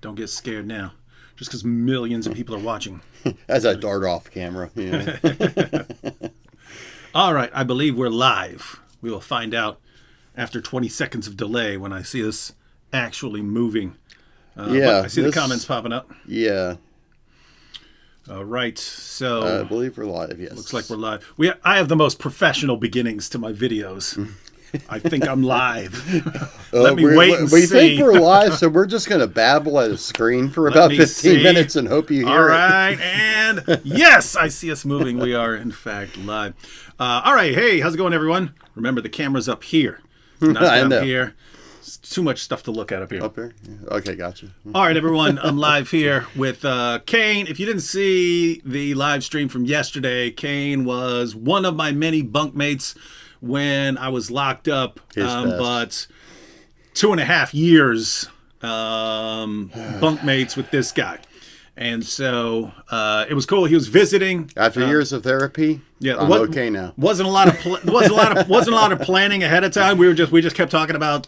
Don't get scared now. Just because millions of people are watching. As I dart off camera. Yeah. All right, I believe we're live. We will find out after 20 seconds of delay when I see us actually moving. I see the comments popping up. Yeah. All right, so I believe we're live, yes. Looks like we're live. I have the most professional beginnings to my videos. I think I'm live. Let me wait and see. We think we're live, so we're just going to babble at a screen for about 15 minutes and hope you hear it. All right, and yes, I see us moving. We are, in fact, live. All right, hey, how's it going, everyone? Remember, the camera's up here, not down here. It's too much stuff to look at up here. Up here? Yeah. Okay, gotcha. All right, everyone, I'm live here with Kane. If you didn't see the live stream from yesterday, Kane was one of my many bunkmates when I was locked up, but 2.5 years bunkmates with this guy. And so it was cool. He was visiting after years of therapy. Yeah, I'm okay now. Wasn't a lot of planning ahead of time. We just kept talking about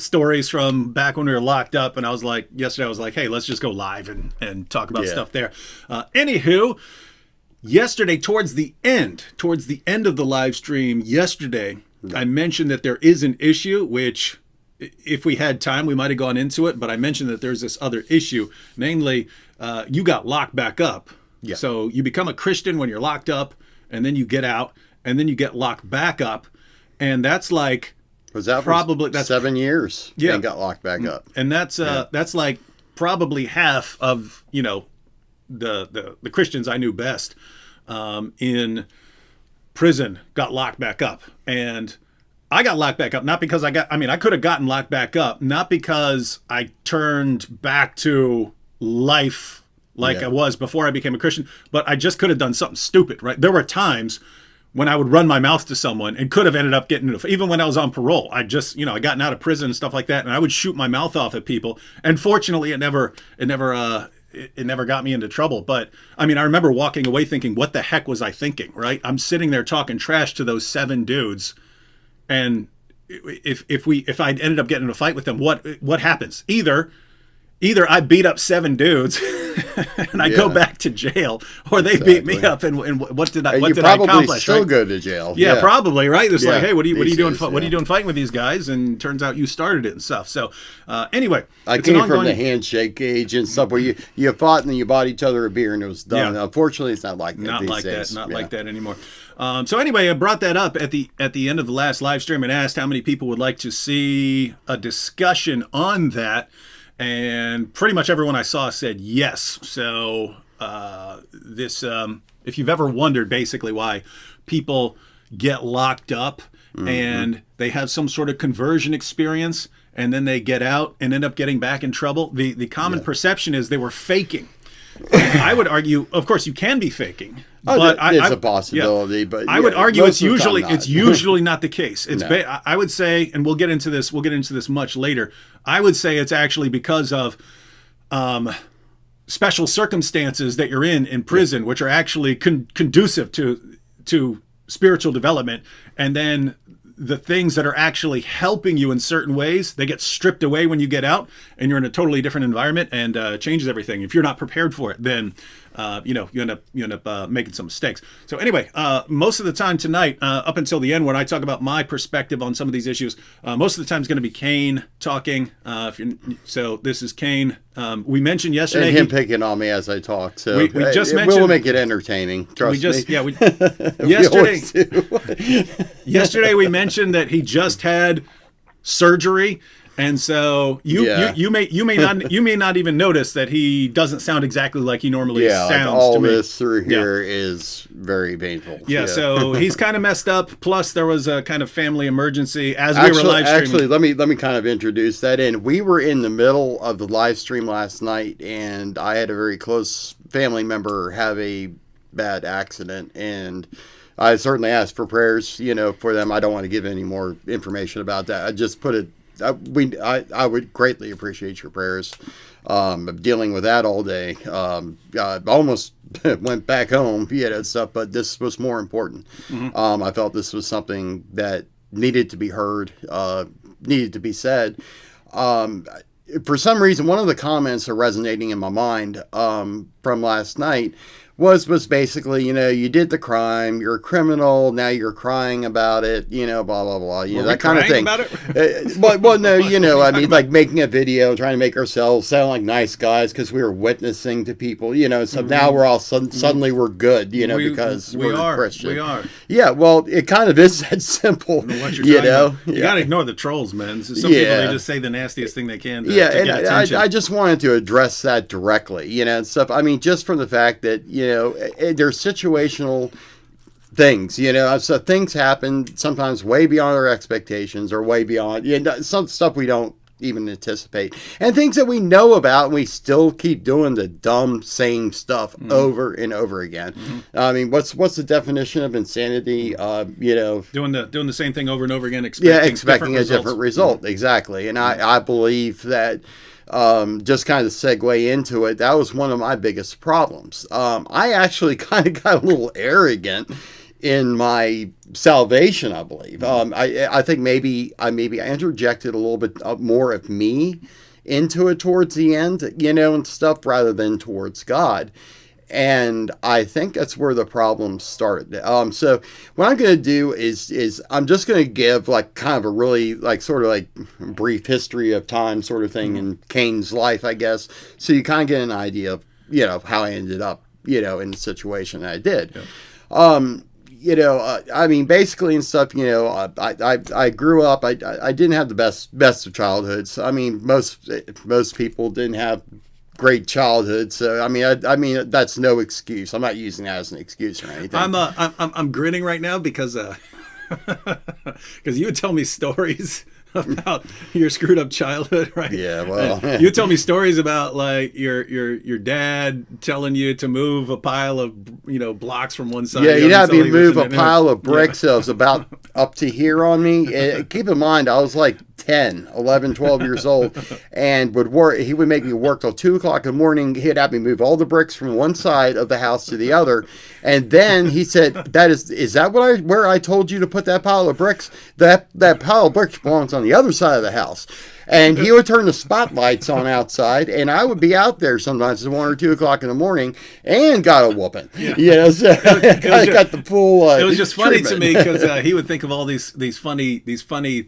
stories from back when we were locked up. And I was like, yesterday I was like, hey, let's just go live and talk about stuff there. Anywho, yesterday towards the end of the live stream yesterday, I mentioned that there is an issue which, if we had time, we might have gone into it. But I mentioned that there's this other issue, namely, you got locked back up. Yeah. So you become a Christian when you're locked up, and then you get out, and then you get locked back up, and that's like probably 7 years. Yeah, and got locked back up, and that's like probably half of the Christians I knew best in prison got locked back up. And I got locked back up, not because I could have gotten locked back up, not because I turned back to life like I was before I became a Christian, but I just could have done something stupid, right? There were times when I would run my mouth to someone and could have ended up getting into, even when I was on parole, I just, I gotten out of prison and stuff like that, and I would shoot my mouth off at people. And fortunately, it never got me into trouble. But I remember walking away thinking, what the heck was I thinking, right? I'm sitting there talking trash to those 7 dudes. And if I ended up getting in a fight with them, what happens? Either I beat up 7 dudes and I go back to jail, or they beat me up, and what did I accomplish? Probably still go to jail. Yeah, probably, right? It's like, hey, what are you doing? What are you doing fighting with these guys? And turns out you started it and stuff. So anyway, I came from the handshake age and stuff where you fought and then you bought each other a beer and it was done. Yeah. Unfortunately, it's not like that. Not like that anymore. So anyway, I brought that up at the end of the last live stream and asked how many people would like to see a discussion on that. And pretty much everyone I saw said yes. So if you've ever wondered basically why people get locked up and they have some sort of conversion experience and then they get out and end up getting back in trouble, the common perception is they were faking. I would argue, of course, you can be faking. But it's a possibility, but I would argue it's usually not the case. It's I would say, and we'll get into this much later. I would say it's actually because of special circumstances that you're in prison, which are actually conducive to spiritual development, and then the things that are actually helping you in certain ways, they get stripped away when you get out, and you're in a totally different environment, and changes everything. If you're not prepared for it, then you end up making some mistakes. So anyway, most of the time tonight, up until the end, when I talk about my perspective on some of these issues, most of the time is going to be Kane talking. So this is Kane. We mentioned yesterday and him picking on me as I talk. So we just mentioned we'll make it entertaining. Trust me. Yesterday we mentioned that he just had surgery. And so you may not even notice that he doesn't sound exactly like he normally sounds like all to me. This through here is very painful. Yeah, so he's kind of messed up. Plus, there was a kind of family emergency as we were live streaming. Actually, let me kind of introduce that in. We were in the middle of the live stream last night, and I had a very close family member have a bad accident, and I certainly asked for prayers, for them. I don't want to give any more information about that. I just put it. I would greatly appreciate your prayers. Dealing with that all day. I almost went back home, stuff, but this was more important. I felt this was something that needed to be heard, needed to be said. for some reason, one of the comments are resonating in my mind from last night was basically, you did the crime, you're a criminal, now you're crying about it, blah blah blah, that kind of thing. About it? Well, no, I mean, like making a video, trying to make ourselves sound like nice guys because we were witnessing to people, so now we're all suddenly we're good, because we're Christian. We are. Yeah, well, it kind of is that simple, You gotta ignore the trolls, man. Some people, they just say the nastiest thing they can to get attention. I just wanted to address that directly, and stuff. I mean, just from the fact that, there's situational things, so things happen sometimes way beyond our expectations or way beyond, some stuff we don't even anticipate, and things that we know about, and we still keep doing the dumb same stuff over and over again. I mean, what's the definition of insanity? Doing the same thing over and over again, expecting a different result. Exactly. And I believe that, just kind of segue into it, that was one of my biggest problems. I actually kind of got a little arrogant in my salvation, I believe. I think maybe I interjected a little bit more of me into it towards the end, and stuff, rather than towards God. And I think that's where the problem started. So what I'm going to do is I'm just going to give like kind of a really sort of brief history of time sort of thing in Kane's life, I guess. So you kind of get an idea of, how I ended up, in the situation that I did. Yeah. I mean, basically and stuff, I grew up, I didn't have the best of childhoods. I mean, most people didn't have great childhood, so I mean that's no excuse. I'm not using that as an excuse or anything. I'm grinning right now because you would tell me stories about your screwed up childhood, right? Yeah, well, you tell me stories about like your dad telling you to move a pile of blocks from one side. Yeah, you'd have me move a pile of bricks that was about up to here on me. Keep in mind, I was like 10, 11, 12 years old, and he would make me work till 2 o'clock in the morning. He'd have me move all the bricks from one side of the house to the other. And then he said, is that where I told you to put that pile of bricks? That pile of bricks belongs on the other side of the house. And he would turn the spotlights on outside, and I would be out there sometimes at 1 or 2 o'clock in the morning, and got a whooping. Yeah. So I got the full. It was just funny to me because he would think of all these funny.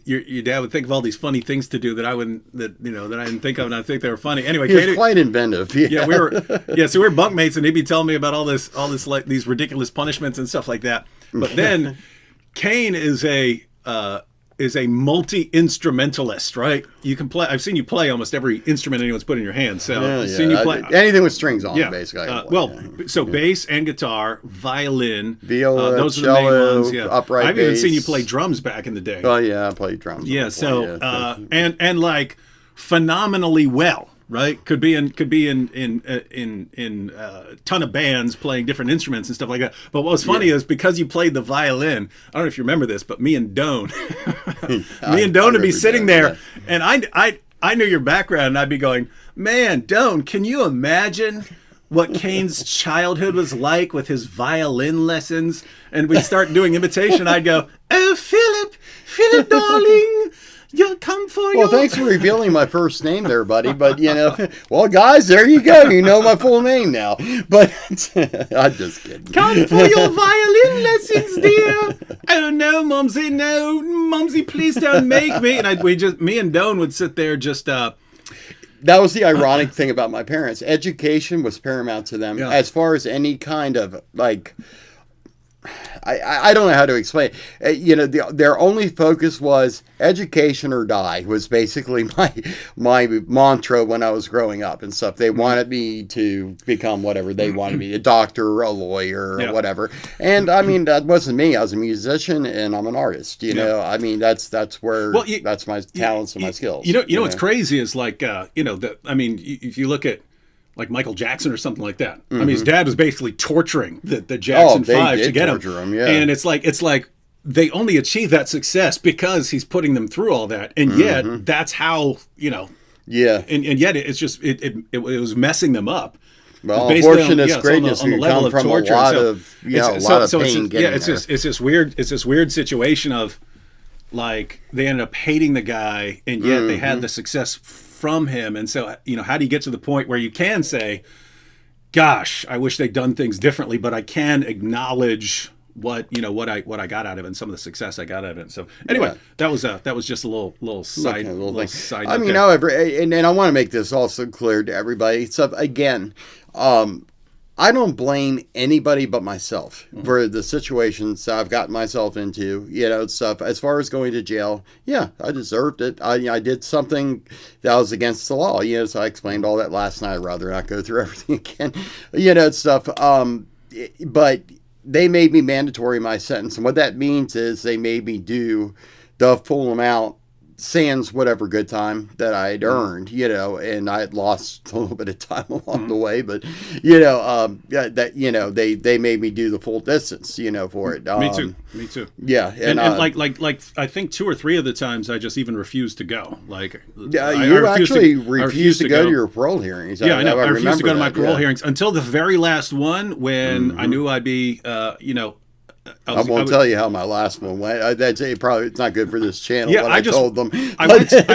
Your dad would think of all these funny things to do that I didn't think of, and I think they were funny. Anyway, he was quite inventive. Yeah, so we were bunkmates, and he'd be telling me about all this like these ridiculous punishments and stuff like that. But then Kane is a multi-instrumentalist, right? You can play. I've seen you play almost every instrument anyone's put in your hand. So I've seen you play anything with strings on, basically. Bass and guitar, violin, viola, those cello, are the main ones. Yeah. Upright I've bass. even seen you play drums back in the day. Oh yeah, I played drums. Yeah, and like phenomenally well. Right, could be in a ton of bands playing different instruments and stuff like that. But what was funny is because you played the violin. I don't know if you remember this, but me and Doan would be sitting there, and I knew your background, and I'd be going, "Man, Doan, can you imagine what Kane's childhood was like with his violin lessons?" And we'd start doing imitation. I'd go, "Oh, Philip, darling. You'll come for Well, thanks for revealing my first name there, buddy. But, well, guys, there you go. You know my full name now. But I'm just kidding. Come for your violin lessons, dear. Oh, no, Mumsy, no. Mumsy, please don't make me. And me and Doan would sit there just... That was the ironic thing about my parents. Education was paramount to them as far as any kind of, I don't know how to explain it. Their only focus was education or die was basically my mantra when I was growing up and stuff. They wanted me to become whatever they wanted me, a doctor, a lawyer, or whatever. And I mean, that wasn't me. I was a musician and I'm an artist. I mean, that's where that's my talents and my skills. What's crazy is if you look at like Michael Jackson or something like that. I mean, his dad was basically torturing the Jackson Five to get him. And it's like they only achieve that success because he's putting them through all that, and yet that's how And yet it's just it was messing them up. Well, unfortunate greatness on the level come from a lot of pain. It's this weird situation of like they ended up hating the guy, and yet they had the success from him. And so, how do you get to the point where you can say, gosh, I wish they'd done things differently, but I can acknowledge what I got out of it and some of the success I got out of it. So anyway, that was just a little side side. I mean, however, and I want to make this also clear to everybody. So again, I don't blame anybody but myself for the situations I've gotten myself into, stuff. As far as going to jail, yeah, I deserved it. I did something that was against the law, so I explained all that last night. I'd rather not go through everything again, stuff. But they made me mandatory in my sentence. And what that means is they made me do the full amount, sans whatever good time that I had earned, and I had lost a little bit of time along the way, but they made me do the full distance, for it. Me too. Yeah, and like I think 2 or 3 of the times I just even refused to go. Like, you actually refused to go to your parole hearings. Yeah, I know. I refused to go to my parole hearings until the very last one when I knew I'd be, I won't tell you how my last one went. That's it's not good for this channel. Yeah, I told them. I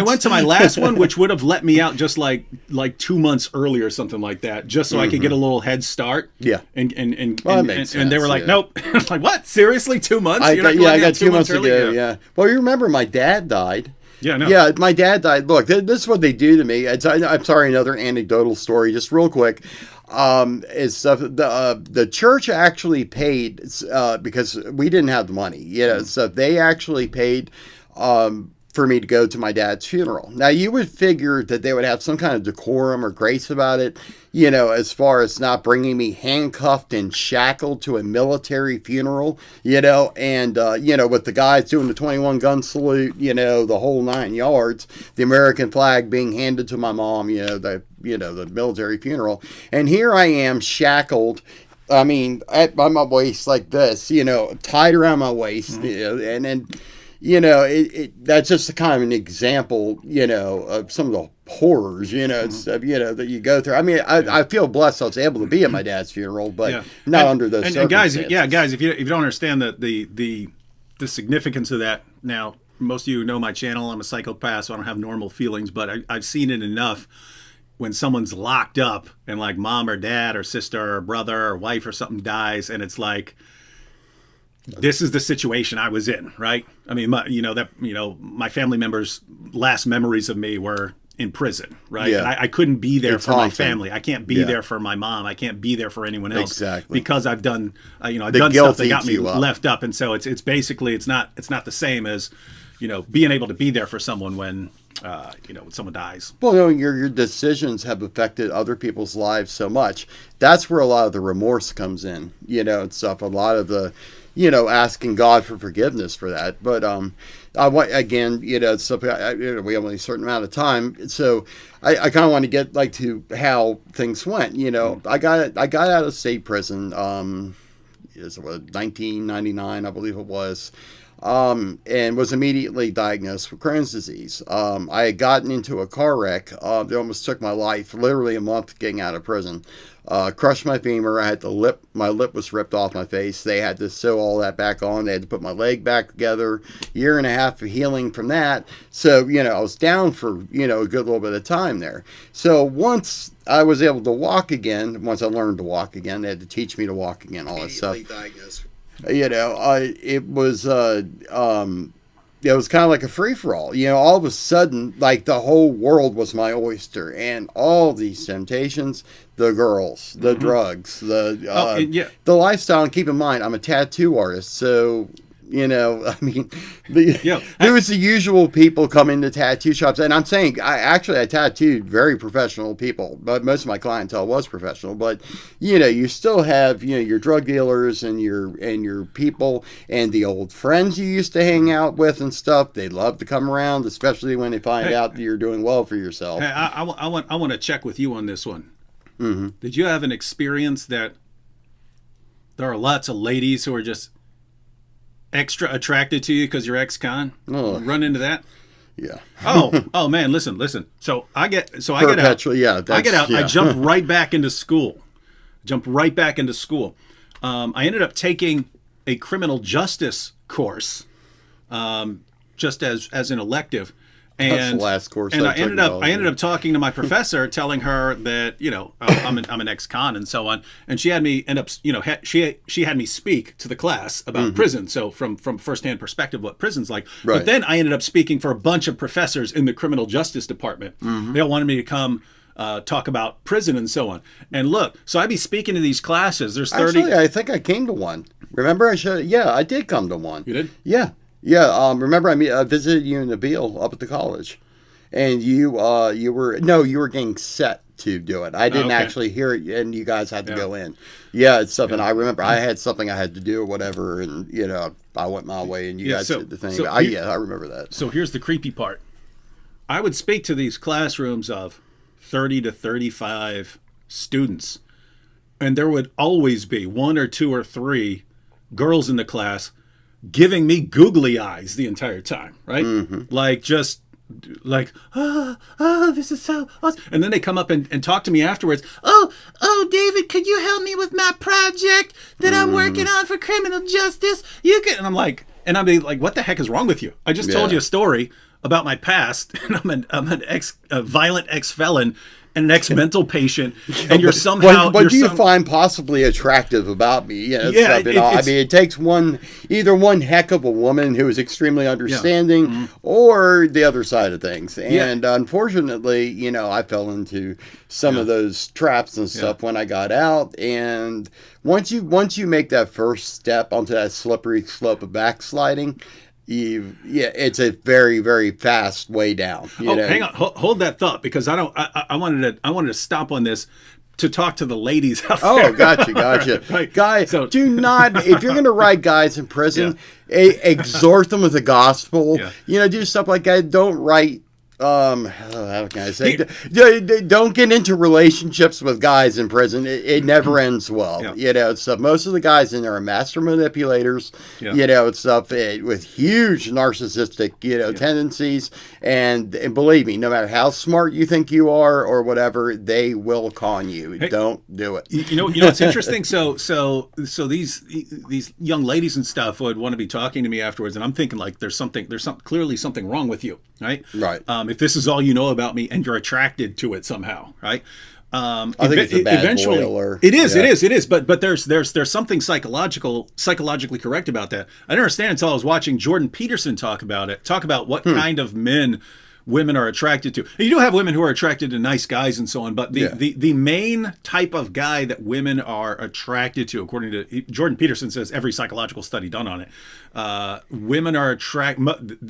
went to my last one, which would have let me out just like 2 months early or something like that, just so I could get a little head start. Yeah, and they were like, nope. Like, what? Seriously, 2 months? I got 2 months to go. Yeah. Well, you remember my dad died. Yeah, no. Yeah, my dad died. Look, this is what they do to me. I'm sorry, another anecdotal story, just real quick. Is stuff the church actually paid because we didn't have the money, so they actually paid for me to go to my dad's funeral. Now, you would figure that they would have some kind of decorum or grace about it, as far as not bringing me handcuffed and shackled to a military funeral, and with the guys doing the 21 gun salute, the whole 9 yards, the American flag being handed to my mom, the military funeral. And here I am shackled, I mean, by my waist like this, tied around my waist, and then, that's just a kind of an example, of some of the horrors, stuff, that you go through. I mean, I feel blessed I was able to be at my dad's funeral, but not under those circumstances. And guys, if you don't understand the significance of that, now, most of you know my channel. I'm a psychopath, so I don't have normal feelings, but I've seen it enough when someone's locked up and like mom or dad or sister or brother or wife or something dies, and it's like, this is the situation I was in, right? I mean, my family members' last memories of me were in prison, right? Yeah. And I couldn't be there for my family. I can't be there for my mom. I can't be there for anyone else. Exactly. Because I've done, I've done stuff that got me left up, and so it's basically it's not the same as, being able to be there for someone when someone dies. Well, your decisions have affected other people's lives so much. That's where a lot of the remorse comes in, and stuff. A lot of the, asking God for forgiveness for that. But I want, again, stuff. We have only a certain amount of time, so I kind of want to get to how things went. I got out of state prison. It was 1999, I believe it was. And was immediately diagnosed with Crohn's disease. I had gotten into a car wreck that almost took my life, literally a month getting out of prison. Crushed my femur. I had my lip was ripped off my face. They had to sew all that back on. They had to put my leg back together. 1.5 years of healing from that. So, I was down for, a good little bit of time there. So once I was able to walk again, once I learned to walk again, they had to teach me to walk again, all that stuff. Diagnosed. It was kind of like a free-for-all. All of a sudden, the whole world was my oyster, and all these temptations, the girls, the drugs, the lifestyle. And keep in mind, I'm a tattoo artist, so there was the usual people come into tattoo shops, and I'm saying I tattooed very professional people, but most of my clientele was professional. But you still have your drug dealers and your people and the old friends you used to hang out with and stuff. They love to come around, especially when they find out that you're doing well for yourself. Hey, I want to check with you on this one. Mm-hmm. Did you have an experience that there are lots of ladies who are just extra attracted to you because you're ex-con? Run into that? Yeah. Oh man, listen. So I get out. Yeah, I get out. Yeah. I jump right back into school. I ended up taking a criminal justice course, just as an elective, That's the last course. And I took in college. I ended up talking to my professor, telling her that I'm an ex-con and so on, and she had me end up she had me speak to the class about prison, so from firsthand perspective what prison's like. Right. But then I ended up speaking for a bunch of professors in the criminal justice department. They all wanted me to come talk about prison and so on. And look, so I'd be speaking to these classes. There's 30. Actually, I think I came to one. Remember, I did come to one. You did? Yeah. Yeah, remember I visited you in Nabil up at the college, and you were getting set to do it. I didn't actually hear it, and you guys had to go in. Yeah, it's something I remember. I had something I had to do or whatever, and I went my way, and you guys did the thing. I remember that. So here's the creepy part. I would speak to these classrooms of 30 to 35 students, and there would always be 1 or 2 or 3 girls in the class giving me googly eyes the entire time, right? Like just like, this is so awesome. And then they come up and talk to me afterwards. Oh, David, could you help me with my project that I'm working on for criminal justice? You can, and I'm like, what the heck is wrong with you? I just told you a story about my past, and I'm a violent ex-felon and an ex-mental patient, and you're somehow... What do you find possibly attractive about me? I mean, it takes either one heck of a woman who is extremely understanding, or the other side of things. And unfortunately, I fell into some of those traps and stuff when I got out. And once you make that first step onto that slippery slope of backsliding, it's a very, very fast way down. Hang on, hold that thought, because I wanted to stop on this to talk to the ladies out there. Oh, gotcha. Right. Guys, do not, if you're going to write guys in prison, exhort them with the gospel. Do stuff like that. Don't write. How can I say? Don't get into relationships with guys in prison. It never ends well. So most of the guys in there are master manipulators. Stuff with huge narcissistic tendencies, and believe me, no matter how smart you think you are or whatever, they will con you. Don't do it. It's interesting. So these young ladies and stuff would want to be talking to me afterwards, and I'm thinking like there's clearly something wrong with you, right? Right. If this is all you know about me and you're attracted to it somehow, right? I think it's a bad boiler. It is. But there's something psychologically correct about that. I didn't understand until I was watching Jordan Peterson talk about what kind of men women are attracted to. And you do have women who are attracted to nice guys and so on, but the main type of guy that women are attracted to, according to Jordan Peterson, says every psychological study done on it,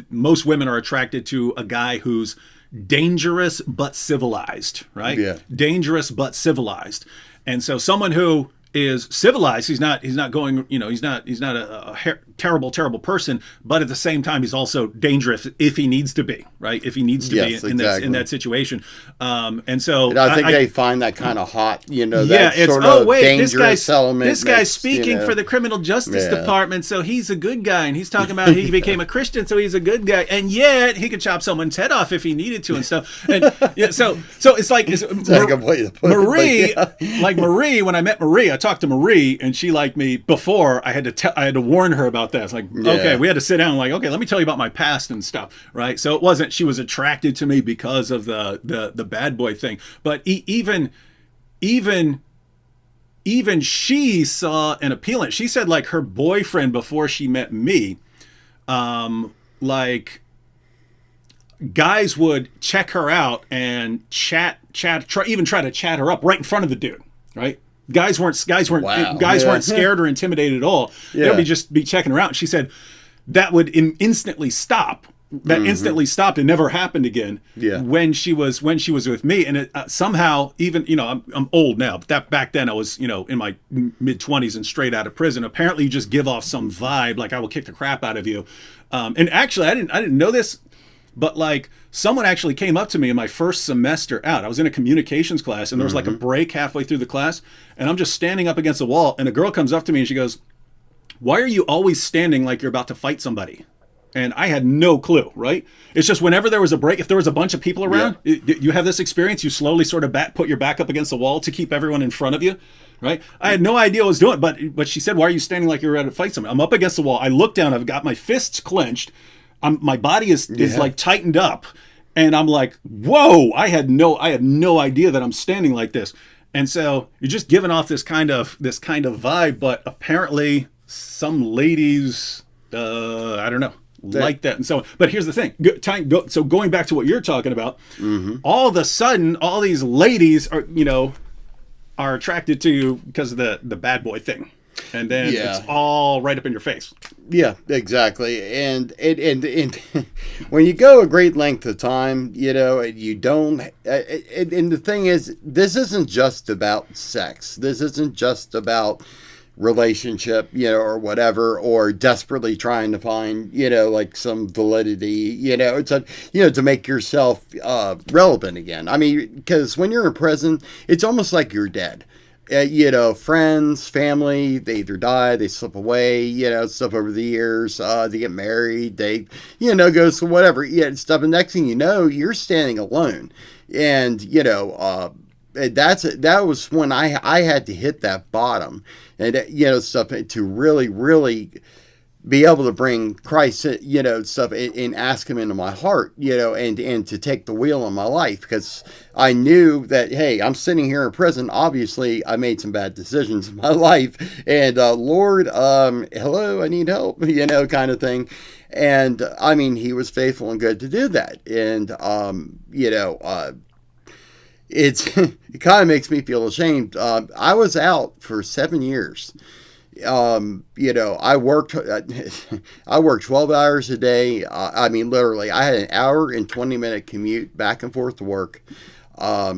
most women are attracted to a guy who's dangerous but civilized, right? Dangerous but civilized. And so someone who is civilized, he's not going, he's not a terrible person, but at the same time he's also dangerous if he needs to be, right? If he needs to be in that situation. And so I think they find that kind of hot, that sort of dangerous element. This guy's speaking for the criminal justice department, so he's a good guy, and he's talking about he became a Christian, so he's a good guy, and yet he could chop someone's head off if he needed to and stuff. And so it's like Marie, like Marie, when I met Marie, I talked to Marie, and she liked me before. I had to warn her about that. It's like, okay, we had to sit down. Like, okay, let me tell you about my past and stuff, right? So it wasn't she was attracted to me because of the bad boy thing, but even she saw an appeal in it. She said like her boyfriend before she met me, like guys would check her out and even try to chat her up right in front of the dude, right? Guys weren't scared or intimidated at all. They'd be checking her out. And she said that would instantly stop. That instantly stopped. It never happened again. When she was with me, and it, somehow even I'm old now, but back then I was in my mid-20s and straight out of prison. Apparently, you just give off some vibe like I will kick the crap out of you. And actually, I didn't know this. But like someone actually came up to me in my first semester out. I was in a communications class, and there was like a break halfway through the class, and I'm just standing up against the wall, and a girl comes up to me and she goes, "Why are you always standing like you're about to fight somebody?" And I had no clue, right? It's just whenever there was a break, if there was a bunch of people around, you have this experience, you slowly sort of put your back up against the wall to keep everyone in front of you, right? I had no idea what I was doing, but she said, "Why are you standing like you're ready to fight somebody?" I'm up against the wall. I look down, I've got my fists clenched. My body is like tightened up, And I'm like, whoa, I had no idea that I'm standing like this. And so you're just giving off this kind of vibe, but apparently some ladies, I don't know, like that. And so, but here's the thing. So going back to what you're talking about, all of a sudden, all these ladies are, are attracted to you because of the bad boy thing. And then it's all right up in your face. Yeah, exactly. And when you go a great length of time, you don't. And the thing is, this isn't just about sex. This isn't just about relationship, or whatever, or desperately trying to find, like some validity, it's to make yourself relevant again. I mean, because when you're in prison, it's almost like you're dead. Friends, family, they either die, they slip away, stuff over the years, they get married, they, go to whatever, stuff. And next thing you know, you're standing alone. And, that was when I had to hit that bottom and, stuff to really, really be able to bring Christ, stuff and ask him into my heart, and to take the wheel in my life, because I knew that, hey, I'm sitting here in prison. Obviously, I made some bad decisions in my life, and Lord, hello, I need help, kind of thing. And I mean, he was faithful and good to do that. And, it kind of makes me feel ashamed. I was out for 7 years. I worked 12 hours a day. I mean, literally, I had an hour and 20-minute commute back and forth to work. I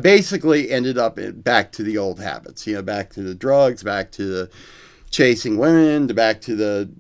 basically ended up back to the old habits, back to the drugs, back to the chasing women, back to the,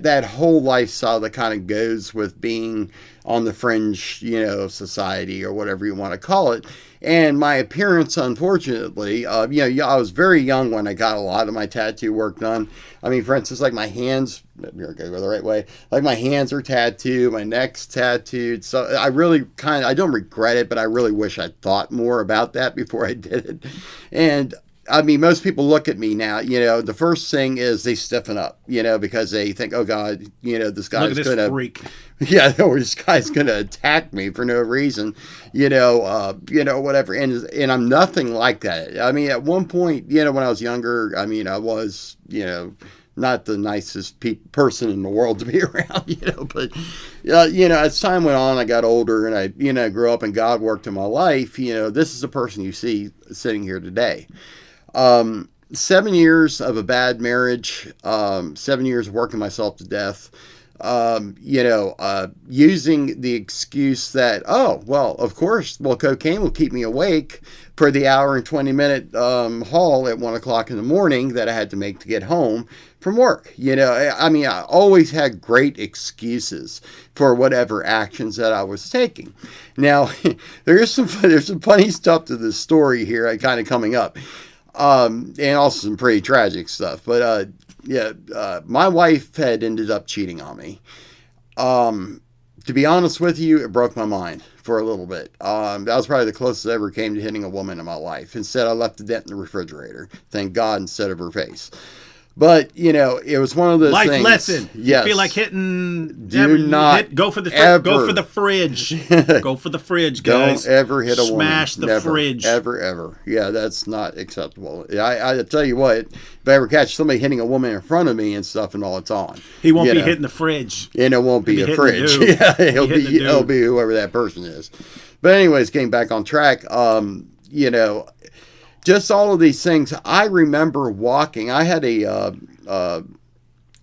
that whole lifestyle that kind of goes with being on the fringe, of society or whatever you want to call it. And my appearance, unfortunately, I was very young when I got a lot of my tattoo work done. I mean, for instance, like my hands, you're going to go the right way, like my hands are tattooed, my neck's tattooed. So I really I don't regret it, but I really wish I'd thought more about that before I did it. And I mean, most people look at me now, the first thing is they stiffen up, because they think, oh God, this guy's going to freak. Yeah, or this guy's going to attack me for no reason, whatever. And I'm nothing like that. I mean, at one point, when I was younger, I mean, I was, not the nicest person in the world to be around, but, as time went on, I got older and I, grew up and God worked in my life. This is the person you see sitting here today. 7 years of a bad marriage, 7 years of working myself to death, using the excuse that, oh, well, of course, cocaine will keep me awake for the hour and 20-minute haul at 1 o'clock in the morning that I had to make to get home from work. I mean, I always had great excuses for whatever actions that I was taking. Now, there's some funny stuff to this story here, kind of coming up. And also some pretty tragic stuff. But, my wife had ended up cheating on me. To be honest with you, it broke my mind for a little bit. That was probably the closest I ever came to hitting a woman in my life. Instead, I left a dent in the refrigerator. Thank God, instead of her face. But, it was one of those life things. lesson. Yes. You feel like hitting. Go for the fridge. Go for the fridge, guys. Don't ever hit a woman. Smash the fridge. Ever. Yeah, that's not acceptable. I tell you what, if I ever catch somebody hitting a woman in front of me and stuff and all, it's on. He won't be hitting the fridge. And it won't be a fridge. Yeah, he'll be whoever that person is. But anyways, getting back on track, just all of these things. I remember walking. I had a dog.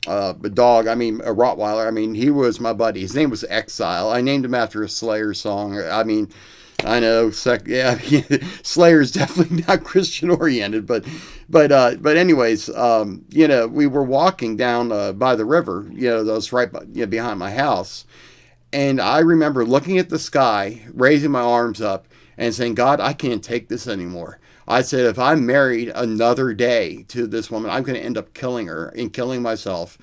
I mean, a Rottweiler. I mean, he was my buddy. His name was Exile. I named him after a Slayer song. I mean, I know. Slayer's definitely not Christian oriented, but anyways, we were walking down by the river. That was right behind my house, and I remember looking at the sky, raising my arms up, and saying, "God, I can't take this anymore." I said, if I'm married another day to this woman, I'm going to end up killing her and killing myself,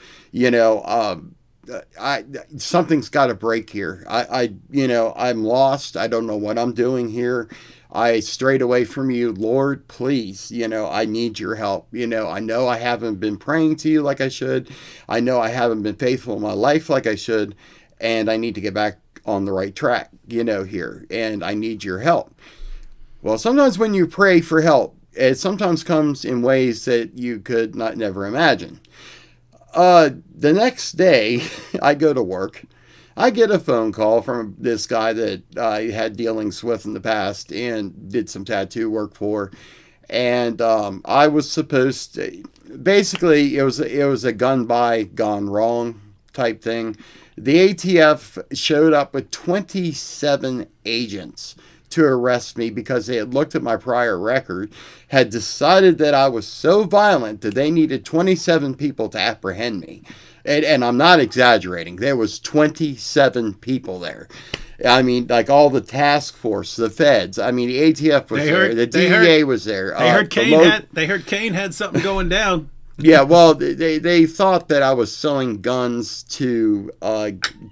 I something's got to break here. I'm lost. I don't know what I'm doing here. I strayed away from you, Lord. Please, I need your help. I know I haven't been praying to you like I should. I know I haven't been faithful in my life like I should, and I need to get back on the right track. Here, and I need your help. Well, sometimes when you pray for help, it sometimes comes in ways that you could not never imagine. The next day, I go to work. I get a phone call from this guy that I had dealings with in the past and did some tattoo work for. And I was supposed to, basically, it was a gun by gone wrong type thing. The ATF showed up with 27 agents to arrest me because they had looked at my prior record, had decided that I was so violent that they needed 27 people to apprehend me. And I'm not exaggerating. There was 27 people there. I mean, like all the task force, the feds. I mean, the ATF was there. The DEA was there. They heard Kane had something going down. Yeah, well, they thought that I was selling guns to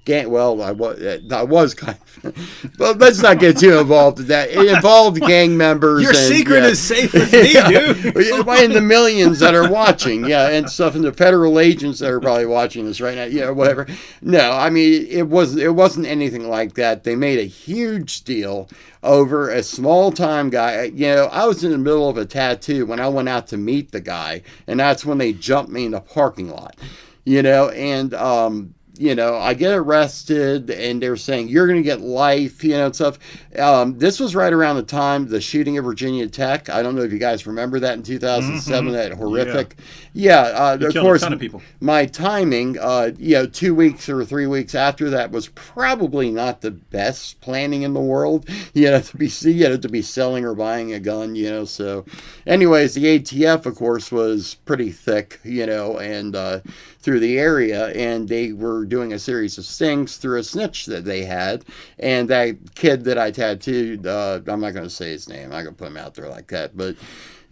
gang. Well, I was kind of, but let's not get too involved in that. It involved gang members. Your secret is safe with me, dude. And the millions that are watching, and stuff, and the federal agents that are probably watching this right now, whatever. No, I mean, it wasn't anything like that. They made a huge deal over a small time guy. I was in the middle of a tattoo when I went out to meet the guy, and that's when they jumped me in the parking lot, and I get arrested, and they're saying you're going to get life, and stuff. This was right around the time the shooting of Virginia Tech. I don't know if you guys remember that in 2007. That horrific. Of course, a ton of people. My timing, 2 weeks or 3 weeks after that was probably not the best planning in the world. To be selling or buying a gun. So, anyways, the ATF, of course, was pretty thick. And through the area, and they were doing a series of stings through a snitch that they had, and that kid that I tattooed, I'm not going to say his name, I'm not going to put him out there like that, but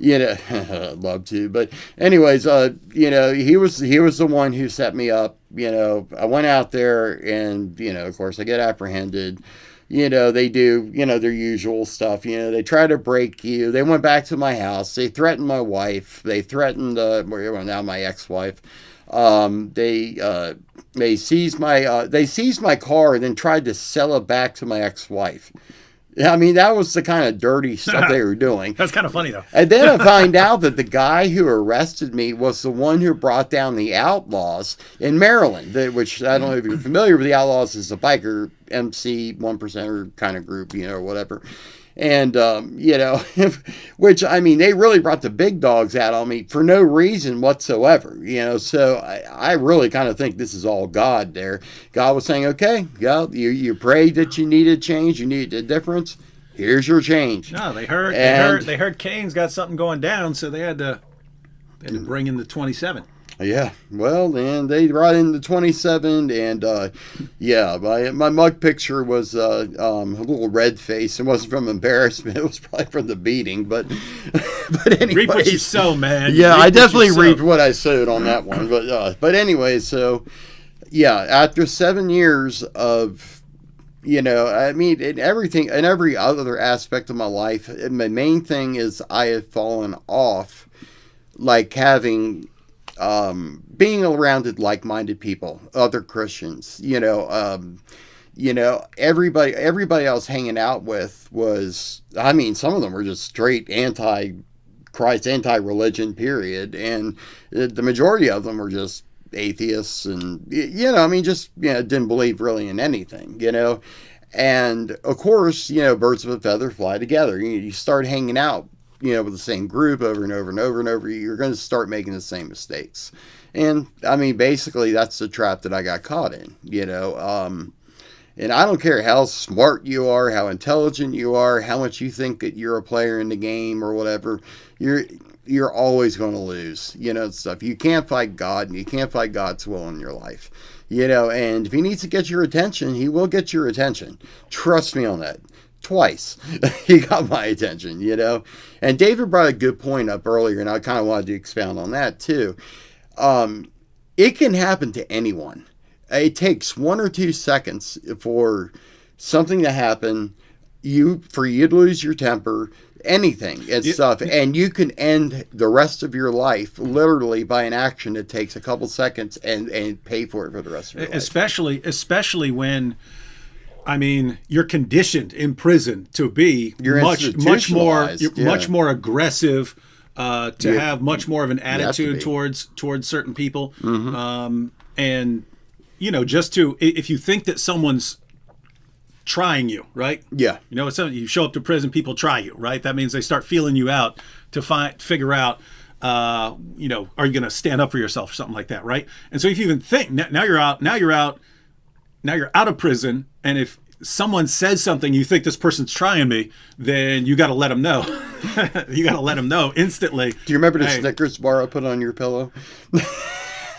I'd love to, but anyways, he was the one who set me up. I went out there, and of course I get apprehended. They do, their usual stuff. They try to break you. They went back to my house. They threatened my wife. They threatened, now my ex-wife. They seized my car and then tried to sell it back to my ex-wife. I mean, that was the kind of dirty stuff they were doing. That's kind of funny, though. And then I find out that the guy who arrested me was the one who brought down the Outlaws in Maryland, which I don't know if you're familiar with. The Outlaws is a biker MC 1%er kind of group, or whatever. And, which, I mean, they really brought the big dogs out on me for no reason whatsoever, so I really kind of think this is all God there. God was saying, okay, God, you prayed that you needed change, you needed a difference, here's your change. No, they heard Kane's got something going down, so they had to bring in the 27. Yeah, well, and they brought in the 27, and my mug picture was a little red face. It wasn't from embarrassment; it was probably from the beating. But anyway, reap what you sow, man. Yeah, I definitely reaped what I sowed on that one. But anyway, so after 7 years of I mean, in every other aspect of my life, my main thing is I have fallen off, like having. Being around like-minded people, other Christians, everybody I was hanging out with was, I mean, some of them were just straight anti-Christ, anti-religion, period. And the majority of them were just atheists and, didn't believe really in anything, And of course, birds of a feather fly together. You start hanging out with the same group over and over and over and over, you're going to start making the same mistakes. And I mean, basically that's the trap that I got caught in, and I don't care how smart you are, how intelligent you are, how much you think that you're a player in the game or whatever, you're always going to lose, stuff. You can't fight God, and you can't fight God's will in your life, and if he needs to get your attention, he will get your attention. Trust me on that. Twice he got my attention, and David brought a good point up earlier, and I kind of wanted to expound on that too. It can happen to anyone. it takes 1 or 2 seconds for something to happen, for you to lose your temper, anything and stuff, and you can end the rest of your life literally by an action that takes a couple seconds and pay for it for the rest of your life. Especially when, I mean, you're conditioned in prison to be much more aggressive, to have much more of an attitude towards certain people, and just if you think that someone's trying you, right? Yeah. You show up to prison, people try you, right? That means they start feeling you out to figure out, are you going to stand up for yourself or something like that, right? And so if you even think now you're out of prison, and if someone says something, you think this person's trying me, then you got to let them know. You got to let them know instantly. Do you remember the Snickers bar I put on your pillow?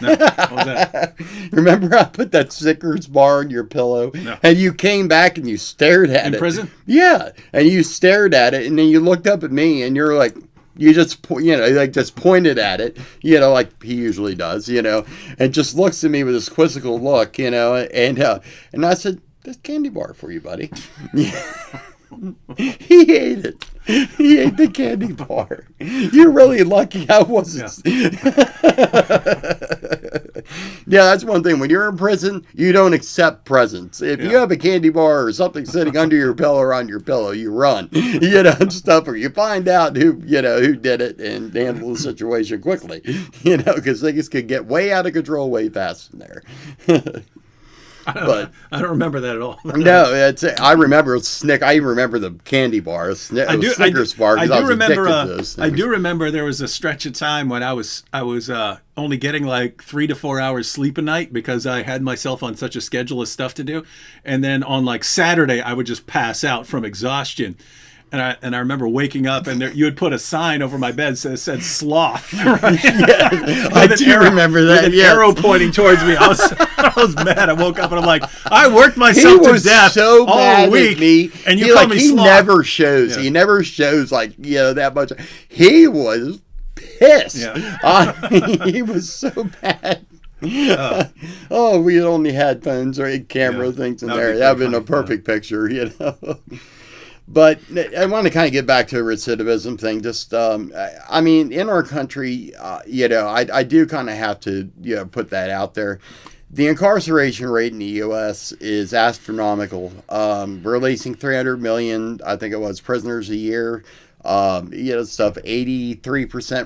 No. What was that? Remember I put that Snickers bar on your pillow? No. And you came back and you stared at it. In prison? Yeah. And you stared at it, and then you looked up at me and you're like, you just, just pointed at it, like he usually does, and just looks at me with this quizzical look, and I said, "That's candy bar for you, buddy." He ate it. He ate the candy bar. You're really lucky I wasn't. Yeah, that's one thing. When you're in prison, you don't accept presents. If you have a candy bar or something sitting under your pillow or on your pillow, you run. And stuff, or you find out who did it and handle the situation quickly. Because things could get way out of control way fast in there. I don't remember that at all. No, I remember I even remember the candy bar, Snickers bar. I do remember there was a stretch of time when I was only getting like 3 to 4 hours sleep a night because I had myself on such a schedule of stuff to do, and then on like Saturday I would just pass out from exhaustion. And I remember waking up, and you had put a sign over my bed that said sloth. Right? Yeah, I do remember that. With an arrow pointing towards me. I was mad. I woke up and I'm like, I worked myself to death all week. Me. And you call me sloth. He never shows like, that much. He was pissed. Yeah. He was so bad. We had only had phones or camera things in there. That would have been a perfect picture, But I want to kind of get back to the recidivism thing. Just, in our country, I do kind of have to, put that out there. The incarceration rate in the U.S. is astronomical. We're releasing 300 million, I think it was, prisoners a year. 83%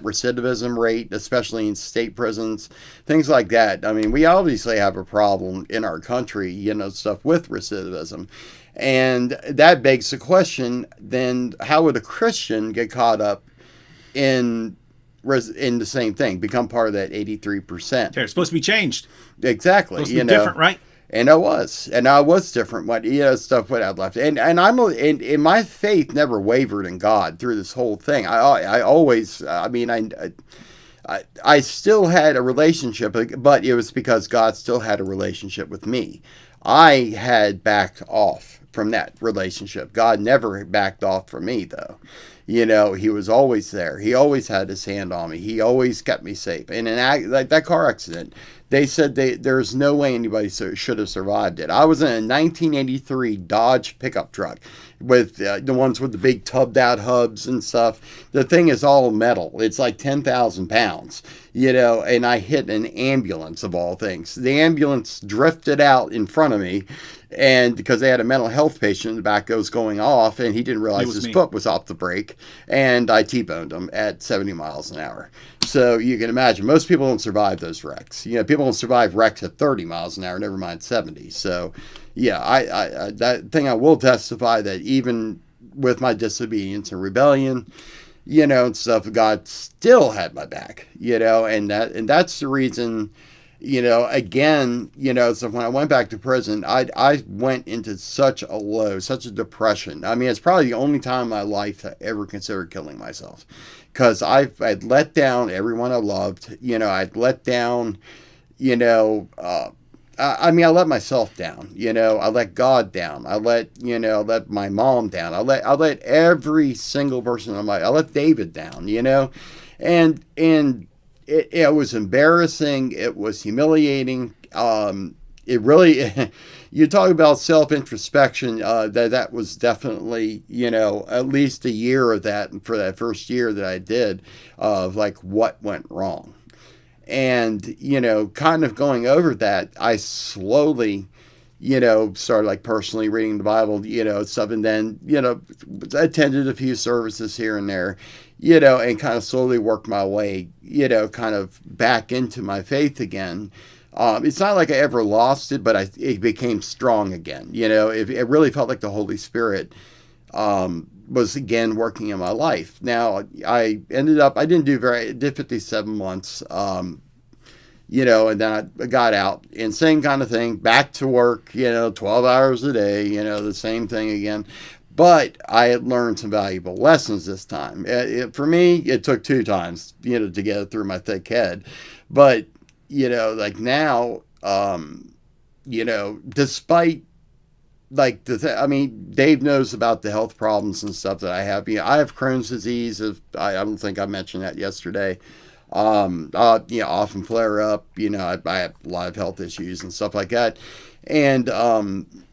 recidivism rate, especially in state prisons, things like that. I mean, we obviously have a problem in our country, stuff with recidivism. And that begs the question, then how would a Christian get caught up in the same thing, become part of that 83%? They're supposed to be changed. Exactly. Supposed to be different, right? And I was different. What stuff what I'd left, and my faith never wavered in God through this whole thing. I always, I still had a relationship, but it was because God still had a relationship with me. I had backed off from that relationship. God never backed off from me, though. He was always there. He always had his hand on me. He always kept me safe. And like that car accident, they said there's no way anybody should have survived it. I was in a 1983 Dodge pickup truck with the ones with the big tubbed out hubs and stuff. The thing is all metal. It's like 10,000 pounds, and I hit an ambulance of all things. The ambulance drifted out in front of me, and because they had a mental health patient in the back that was going off, and he didn't realize his foot was off the brake, and I T-boned him at 70 miles an hour. So you can imagine, most people don't survive those wrecks. People don't survive wrecks at 30 miles an hour, never mind 70. So, yeah, I that thing I will testify that even with my disobedience and rebellion, and stuff, God still had my back, and that's the reason, again, so when I went back to prison, I went into such a depression. I mean, it's probably the only time in my life I ever considered killing myself. Because I'd let down everyone I loved. I'd let down, I let myself down. I let God down. I let my mom down. I let every single person in my life. I let David down. And it was embarrassing. It was humiliating. it really, you talk about self-introspection, that was definitely, at least a year of that, for that first year that I did, of like what went wrong. And, kind of going over that, I slowly, started like personally reading the Bible, stuff, and then, attended a few services here and there, and kind of slowly worked my way, kind of back into my faith again. It's not like I ever lost it, but it became strong again. It really felt like the Holy Spirit was again working in my life. Now, I did 57 months, and then I got out, and same kind of thing, back to work, 12 hours a day, the same thing again. But I had learned some valuable lessons this time. For me, it took 2 times, to get it through my thick head. But, like now, despite like Dave knows about the health problems and stuff that I have. I have Crohn's disease. I don't think I mentioned that yesterday. Often flare up. I have a lot of health issues and stuff like that, and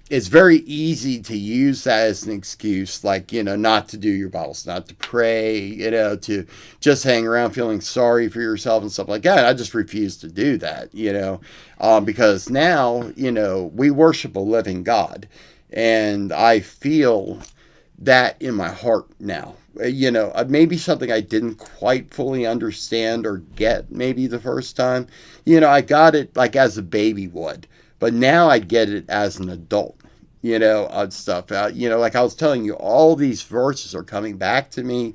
it's very easy to use that as an excuse, like, not to do your Bibles, not to pray, to just hang around feeling sorry for yourself and stuff like that. I just refuse to do that, because now, we worship a living God, and I feel that in my heart now. Maybe something I didn't quite fully understand or get maybe the first time. I got it like as a baby would, but now I get it as an adult, stuff. Like I was telling you, all these verses are coming back to me.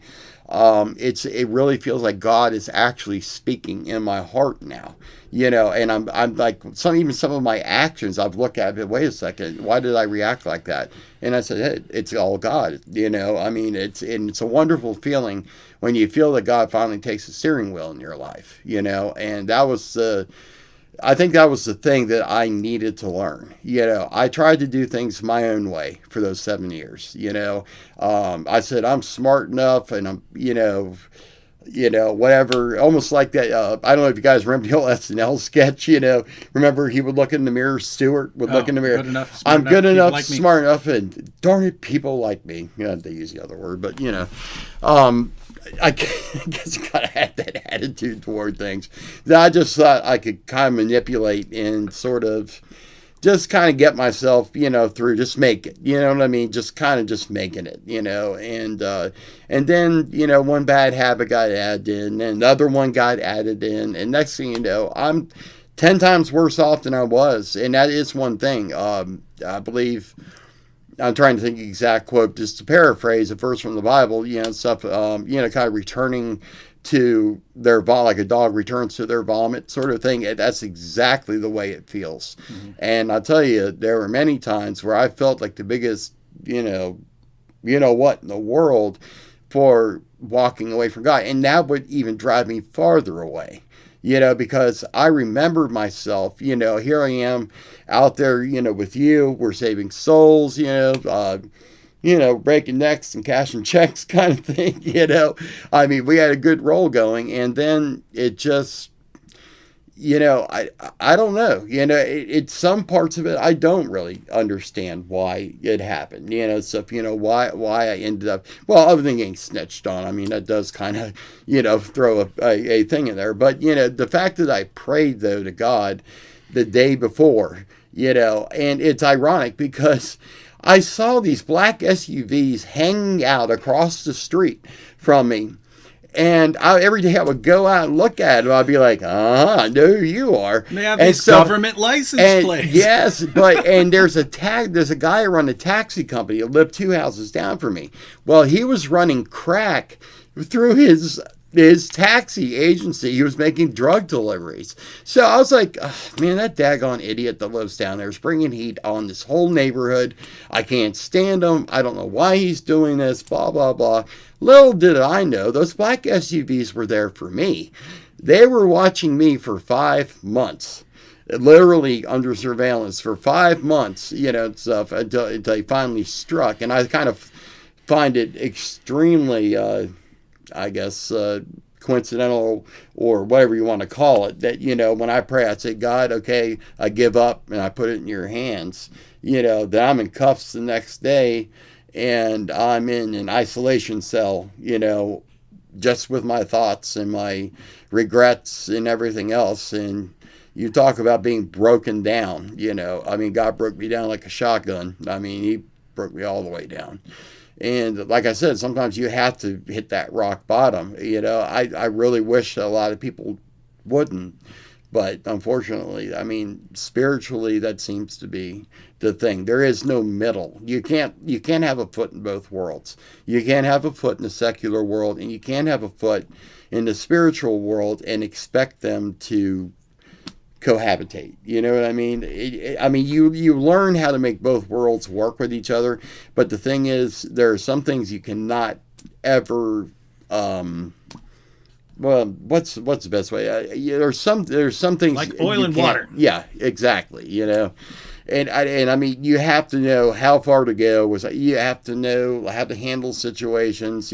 It really feels like God is actually speaking in my heart now, and I'm like, some of my actions, I've looked at it, wait a second, why did I react like that? And I said, hey, it's all God, it's a wonderful feeling when you feel that God finally takes the steering wheel in your life, and I think that was the thing that I needed to learn. I tried to do things my own way for those 7 years. I said, I'm smart enough, and I'm, whatever, almost like that. I don't know if you guys remember the old SNL sketch, remember he would look in the mirror, Stewart would look in the mirror. I'm good enough, like smart enough, and darn it, people like me. They use the other word, but, I guess I kind of had that attitude toward things that I just thought I could kind of manipulate and sort of just kind of get myself, through, just make it, what I mean? Just kind of just making it, and then, one bad habit got added in, and another one got added in, and next thing you know, I'm 10 times worse off than I was. And that is one thing. I believe, I'm trying to think the exact quote, just to paraphrase a verse from the Bible, stuff, kind of returning to their vomit, like a dog returns to their vomit sort of thing. That's exactly the way it feels. Mm-hmm. And I'll tell you, there were many times where I felt like the biggest, what in the world for walking away from God. And that would even drive me farther away. Because I remember myself, here I am out there, with you, we're saving souls, breaking necks and cashing checks kind of thing, we had a good roll going, and then it just, I don't know, it's some parts of it, I don't really understand why it happened, so, why I ended up, well, other than getting snitched on, that does kind of, throw a thing in there, but, the fact that I prayed, though, to God the day before, and it's ironic because I saw these black SUVs hanging out across the street from me. And every day I would go out and look at them. I'd be like, I know who you are. They have these government license plates. Yes, and there's a guy who run a taxi company that lived 2 houses down from me. Well, he was running crack through his taxi agency. He was making drug deliveries. So I was like, man, that daggone idiot that lives down there is bringing heat on this whole neighborhood. I can't stand him. I don't know why he's doing this, blah, blah, blah. Little did I know, those black SUVs were there for me. They were watching me for 5 months, literally under surveillance for 5 months, stuff, until he finally struck. And I kind of find it extremely, coincidental or whatever you want to call it, that, when I pray, I say, God, okay, I give up and I put it in your hands, that I'm in cuffs the next day and I'm in an isolation cell, just with my thoughts and my regrets and everything else. And you talk about being broken down, God broke me down like a shotgun. He broke me all the way down. And like I said, sometimes you have to hit that rock bottom. I really wish that a lot of people wouldn't. But unfortunately, spiritually, that seems to be the thing. There is no middle. You can't have a foot in both worlds. You can't have a foot in the secular world, and you can't have a foot in the spiritual world and expect them to cohabitate. You know what I mean? You learn how to make both worlds work with each other, but the thing is, there are some things you cannot ever. Well, what's the best way? There's some things like oil and water. Yeah, exactly. And you have to know how far to go. You have to know how to handle situations.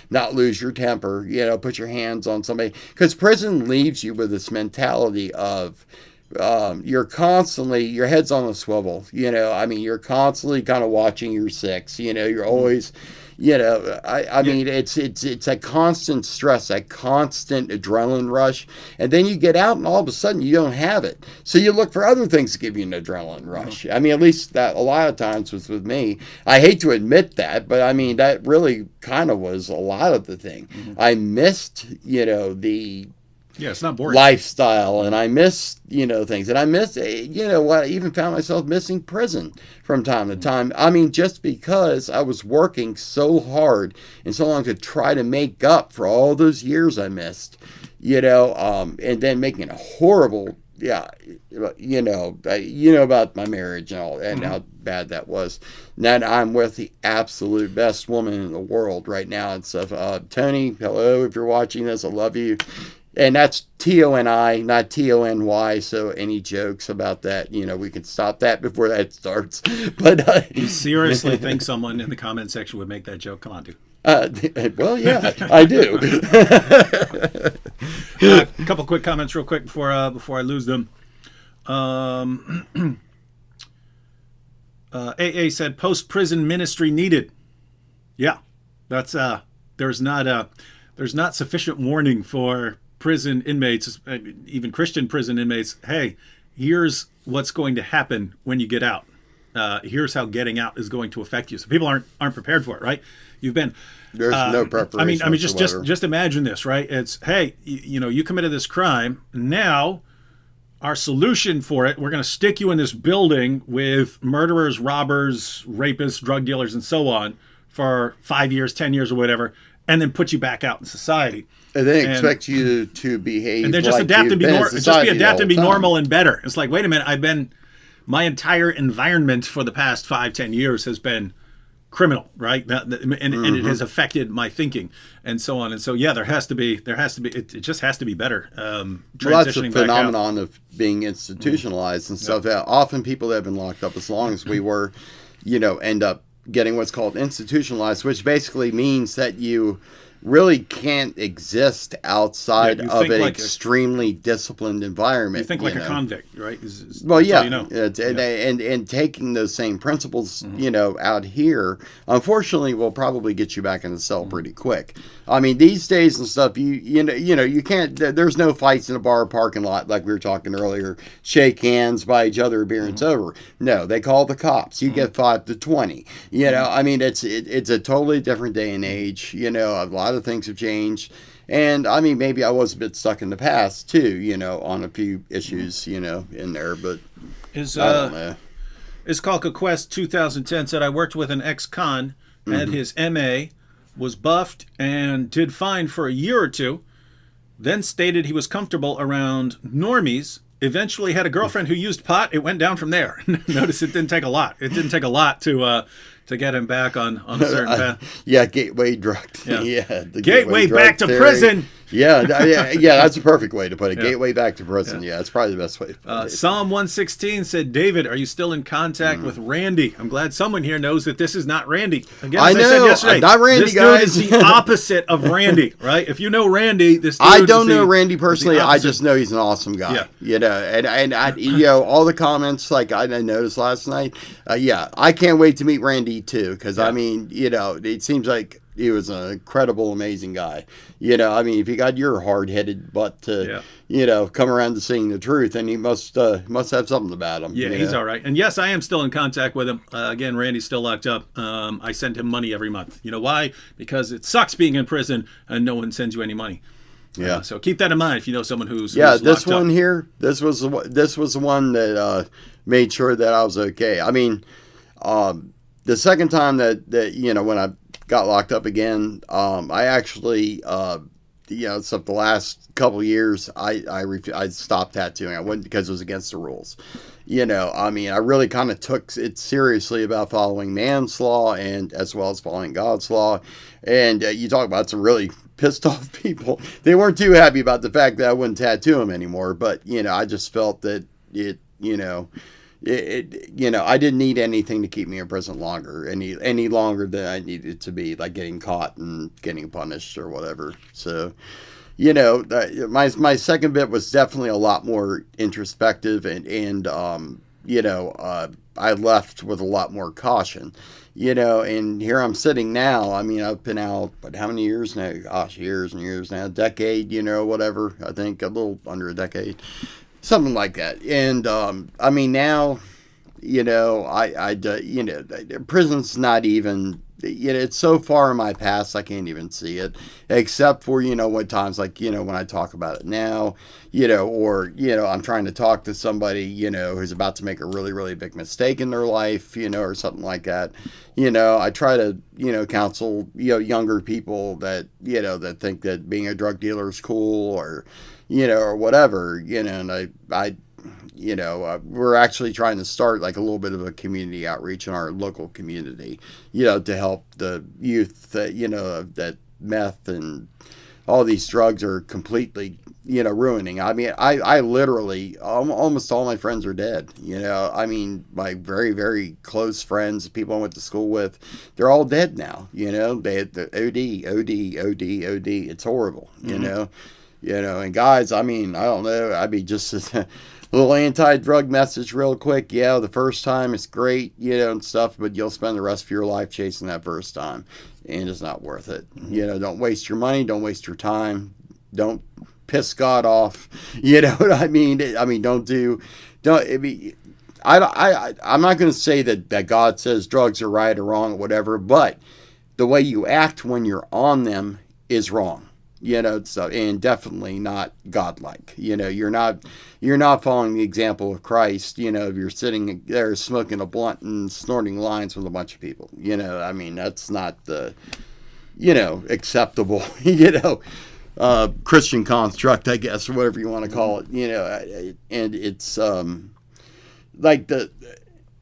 Not lose your temper. Put your hands on somebody, because prison leaves you with this mentality of your head's on a swivel. You're constantly kind of watching your six. You're always. It's a constant stress, a constant adrenaline rush. And then you get out and all of a sudden you don't have it. So you look for other things to give you an adrenaline rush. At least that a lot of times was with me. I hate to admit that, but that really kind of was a lot of the thing. I missed, the it's not boring lifestyle, and I missed, things, and I missed, I even found myself missing prison from time to time. Just because I was working so hard and so long to try to make up for all those years I missed, and then making a horrible, about my marriage and all, and how bad that was. Now I'm with the absolute best woman in the world right now and stuff. Tony, hello, if you're watching this, I love you. And that's Toni, not Tony. So any jokes about that, we can stop that before that starts. But you seriously think someone in the comment section would make that joke? Come on, dude. Well, yeah, I do. A couple quick comments, real quick, before I lose them. AA said post-prison ministry needed. Yeah, that's there's not sufficient warning for prison inmates, even Christian prison inmates. Hey, here's what's going to happen when you get out. Here's how getting out is going to affect you. So people aren't prepared for it, right? There's no preparation. Just imagine this, right? It's, hey, you committed this crime. Now, our solution for it, we're going to stick you in this building with murderers, robbers, rapists, drug dealers, and so on for 5 years, 10 years, or whatever, and then put you back out in society. And they expect you to behave. And then just adapt and be normal and better. It's like, wait a minute, my entire environment for the past 5-10 years has been criminal, right? And it has affected my thinking and so on. And so, yeah, it just has to be better. Well, that's a phenomenon of being institutionalized and stuff. Yeah. Often people that have been locked up as long as we were, end up getting what's called institutionalized, which basically means that you really can't exist outside of an extremely disciplined environment. You think like a convict, right? And taking those same principles, out here, unfortunately, will probably get you back in the cell pretty quick. These days and stuff, you can't. There's no fights in a bar parking lot like we were talking earlier. Shake hands, buy each other a beer, and it's over. No, they call the cops. You get 5 to 20. It's a totally different day and age. A lot of things have changed. And maybe I was a bit stuck in the past too, on a few issues, in there, but I don't know. Iskalka Quest 2010 said, I worked with an ex-con, had his MA, was buffed, and did fine for a year or two, then stated he was comfortable around normies, eventually had a girlfriend who used pot. It went down from there. Notice it didn't take a lot. It didn't take a lot to get him back on a certain path. Gateway drug. Yeah, gateway back to prison. Yeah, that's a perfect way to put it. Yeah. Gateway back to prison. Yeah, that's probably the best way to put it. Psalm 116 said, David, are you still in contact with Randy? I'm glad someone here knows that this is not Randy. Again, as I said yesterday, not Randy, this guys. dude is the opposite of Randy, right? If you know Randy, this dude I don't know Randy personally. I just know he's an awesome guy. Yeah. You know, and I, you know, all the comments like I noticed last night. Yeah, I can't wait to meet Randy too, because I mean, you know, it seems like he was an incredible, amazing guy. You know, I mean, if you got your hard-headed butt to, you know, come around to seeing the truth, then he must have something about him. Yeah, he's all right. And yes, I am still in contact with him. Again, Randy's still locked up. I send him money every month. You know why? Because it sucks being in prison and no one sends you any money. Yeah. So keep that in mind if you know someone who's this locked one up. here. This was the one that made sure that I was okay. I mean, the second time that you know, when I got locked up again, I actually you know, so the last couple of years I stopped tattooing. I wouldn't, because it was against the rules. You know, I mean, I really kind of took it seriously about following man's law and as well as following God's law. And you talk about some really pissed off people. They weren't too happy about the fact that I wouldn't tattoo them anymore. But, you know, I just felt that it, you know, you know, I didn't need anything to keep me in prison longer, any longer than I needed to be, like getting caught and getting punished or whatever. So, you know, my second bit was definitely a lot more introspective, and you know, I left with a lot more caution. You know, and here I'm sitting now. I mean, I've been out, but how many years now? Gosh, years and years now. Decade, you know, whatever. I think a little under a decade. Something like that. And, I mean, now, you know, you know, prison's not even, you know, it's so far in my past, I can't even see it, except for, you know, when times like, you know, when I talk about it now, you know, or, you know, I'm trying to talk to somebody, you know, who's about to make a really, really big mistake in their life, you know, or something like that. You know, I try to, you know, counsel, you know, younger people that, you know, that think that being a drug dealer is cool, or, you know, or whatever, you know, and I you know, we're actually trying to start like a little bit of a community outreach in our local community, you know, to help the youth that, you know, that meth and all these drugs are completely, you know, ruining. I mean, I literally, almost all my friends are dead, you know. I mean, my very, very close friends, people I went to school with, they're all dead now, you know. They had the OD. It's horrible, you know. You know, and guys, I mean, I don't know. I mean, just a little anti-drug message real quick. Yeah, the first time it's great, you know, and stuff, but you'll spend the rest of your life chasing that first time, and it's not worth it. You know, don't waste your money. Don't waste your time. Don't piss God off. You know what I mean? I mean, I'm not going to say that God says drugs are right or wrong or whatever, but the way you act when you're on them is wrong. You know, so, and definitely not godlike. You know, you're not following the example of Christ. You know, if you're sitting there smoking a blunt and snorting lines with a bunch of people. You know, I mean, that's not the, you know, acceptable, you know, Christian construct, I guess, or whatever you want to call it. You know, and it's like the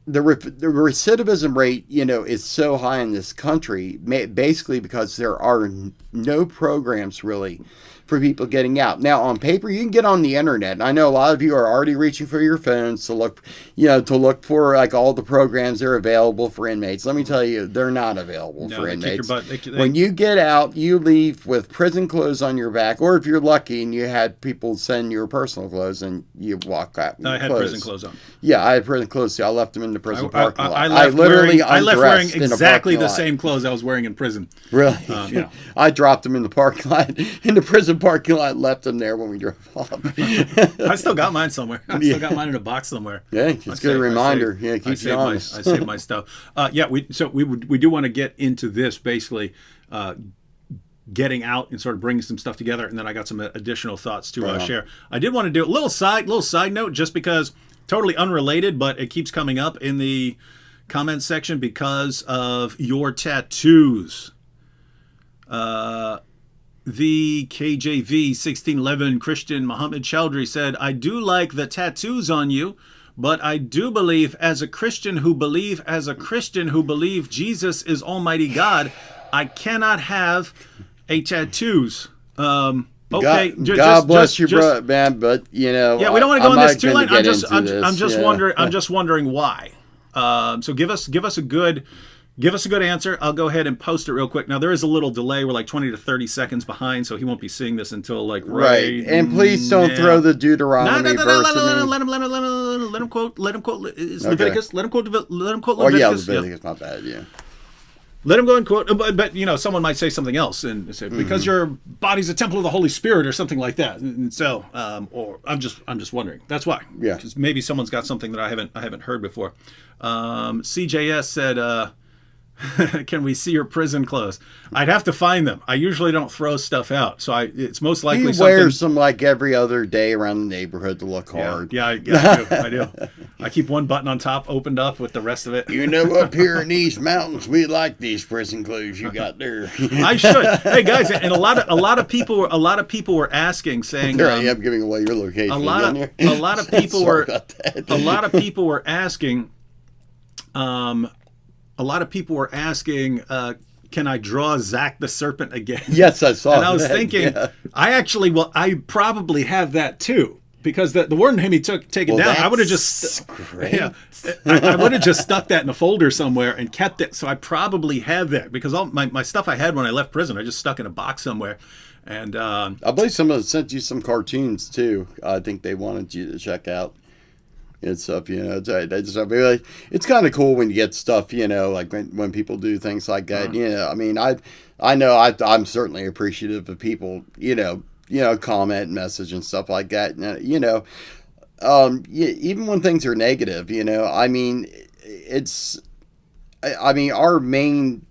recidivism rate, you know, is so high in this country, basically because there are no programs really for people getting out. Now, on paper, you can get on the internet. And I know a lot of you are already reaching for your phones to look, you know, to look for like all the programs that are available for inmates. Let me tell you, they're not available for inmates. When you get out, you leave with prison clothes on your back, or if you're lucky and you had people send your personal clothes and you walk out. I had prison clothes on. Yeah, I had prison clothes. So I left them in the prison parking lot. I left wearing exactly the same clothes I was wearing in prison. Really? Yeah. I dropped them in the parking lot, in the prison parking lot, left them there when we drove off. I still got mine somewhere. I still got mine in a box somewhere. Yeah, it's a good reminder. Yeah, keeps you honest. I saved my stuff. Yeah, we do want to get into this basically. Getting out and sort of bringing some stuff together, and then I got some additional thoughts to share. I did want to do a little side note, just because totally unrelated, but it keeps coming up in the comments section because of your tattoos. The KJV 1611 Christian Muhammad Chowdhury said, "I do like the tattoos on you, but I do believe as a Christian who believe Jesus is Almighty God, I cannot have a tattoos." Okay, God bless you, bro, man. But you know, yeah, we don't want to go I'm in this not too gonna late. I'm get just, into I'm, this, I'm just yeah. wondering. I'm just wondering why. So give us a good answer. I'll go ahead and post it real quick. Now there is a little delay. We're like 20 to 30 seconds behind, so he won't be seeing this until like Right, right and please don't now. throw the No, Deuteronomy no, no, no, verse no, at no, no, me. let him quote. Let him quote. It's Okay. Leviticus. Let him quote. Let him quote Oh yeah, Leviticus. Leviticus, not bad. Yeah. Let him go and quote. But you know, someone might say something else and say because your body's a temple of the Holy Spirit or something like that. And so, or I'm just wondering. That's why. Yeah. Because maybe someone's got something that I haven't heard before. CJS said. Can we see your prison clothes? I'd have to find them. I usually don't throw stuff out, so it's most likely He something. wears them like every other day around the neighborhood to look hard. Yeah, I do. I do. I keep one button on top opened up with the rest of it. You know, up here in these mountains, we like these prison clothes you got there. I should. Hey guys, and a lot of people were asking, saying, There I am giving away your location. a lot again of there. a lot of people Sorry were about that. a lot of people were asking, a lot of people were asking, can I draw Zach the Serpent again? Yes, I saw. And I was that, thinking, yeah. I probably have that too. Because the warden had me taken down. I would have just great. Yeah, I would have just stuck that in a folder somewhere and kept it. So I probably have that because all my stuff I had when I left prison, I just stuck in a box somewhere. And I believe someone sent you some cartoons too. I think they wanted you to check out and stuff. You know, it's kind of cool when you get stuff. You know, like when people do things like that. You know, I mean, I know I'm certainly appreciative of people. You know, comment and message and stuff like that. You know, even when things are negative, you know, I mean, our main,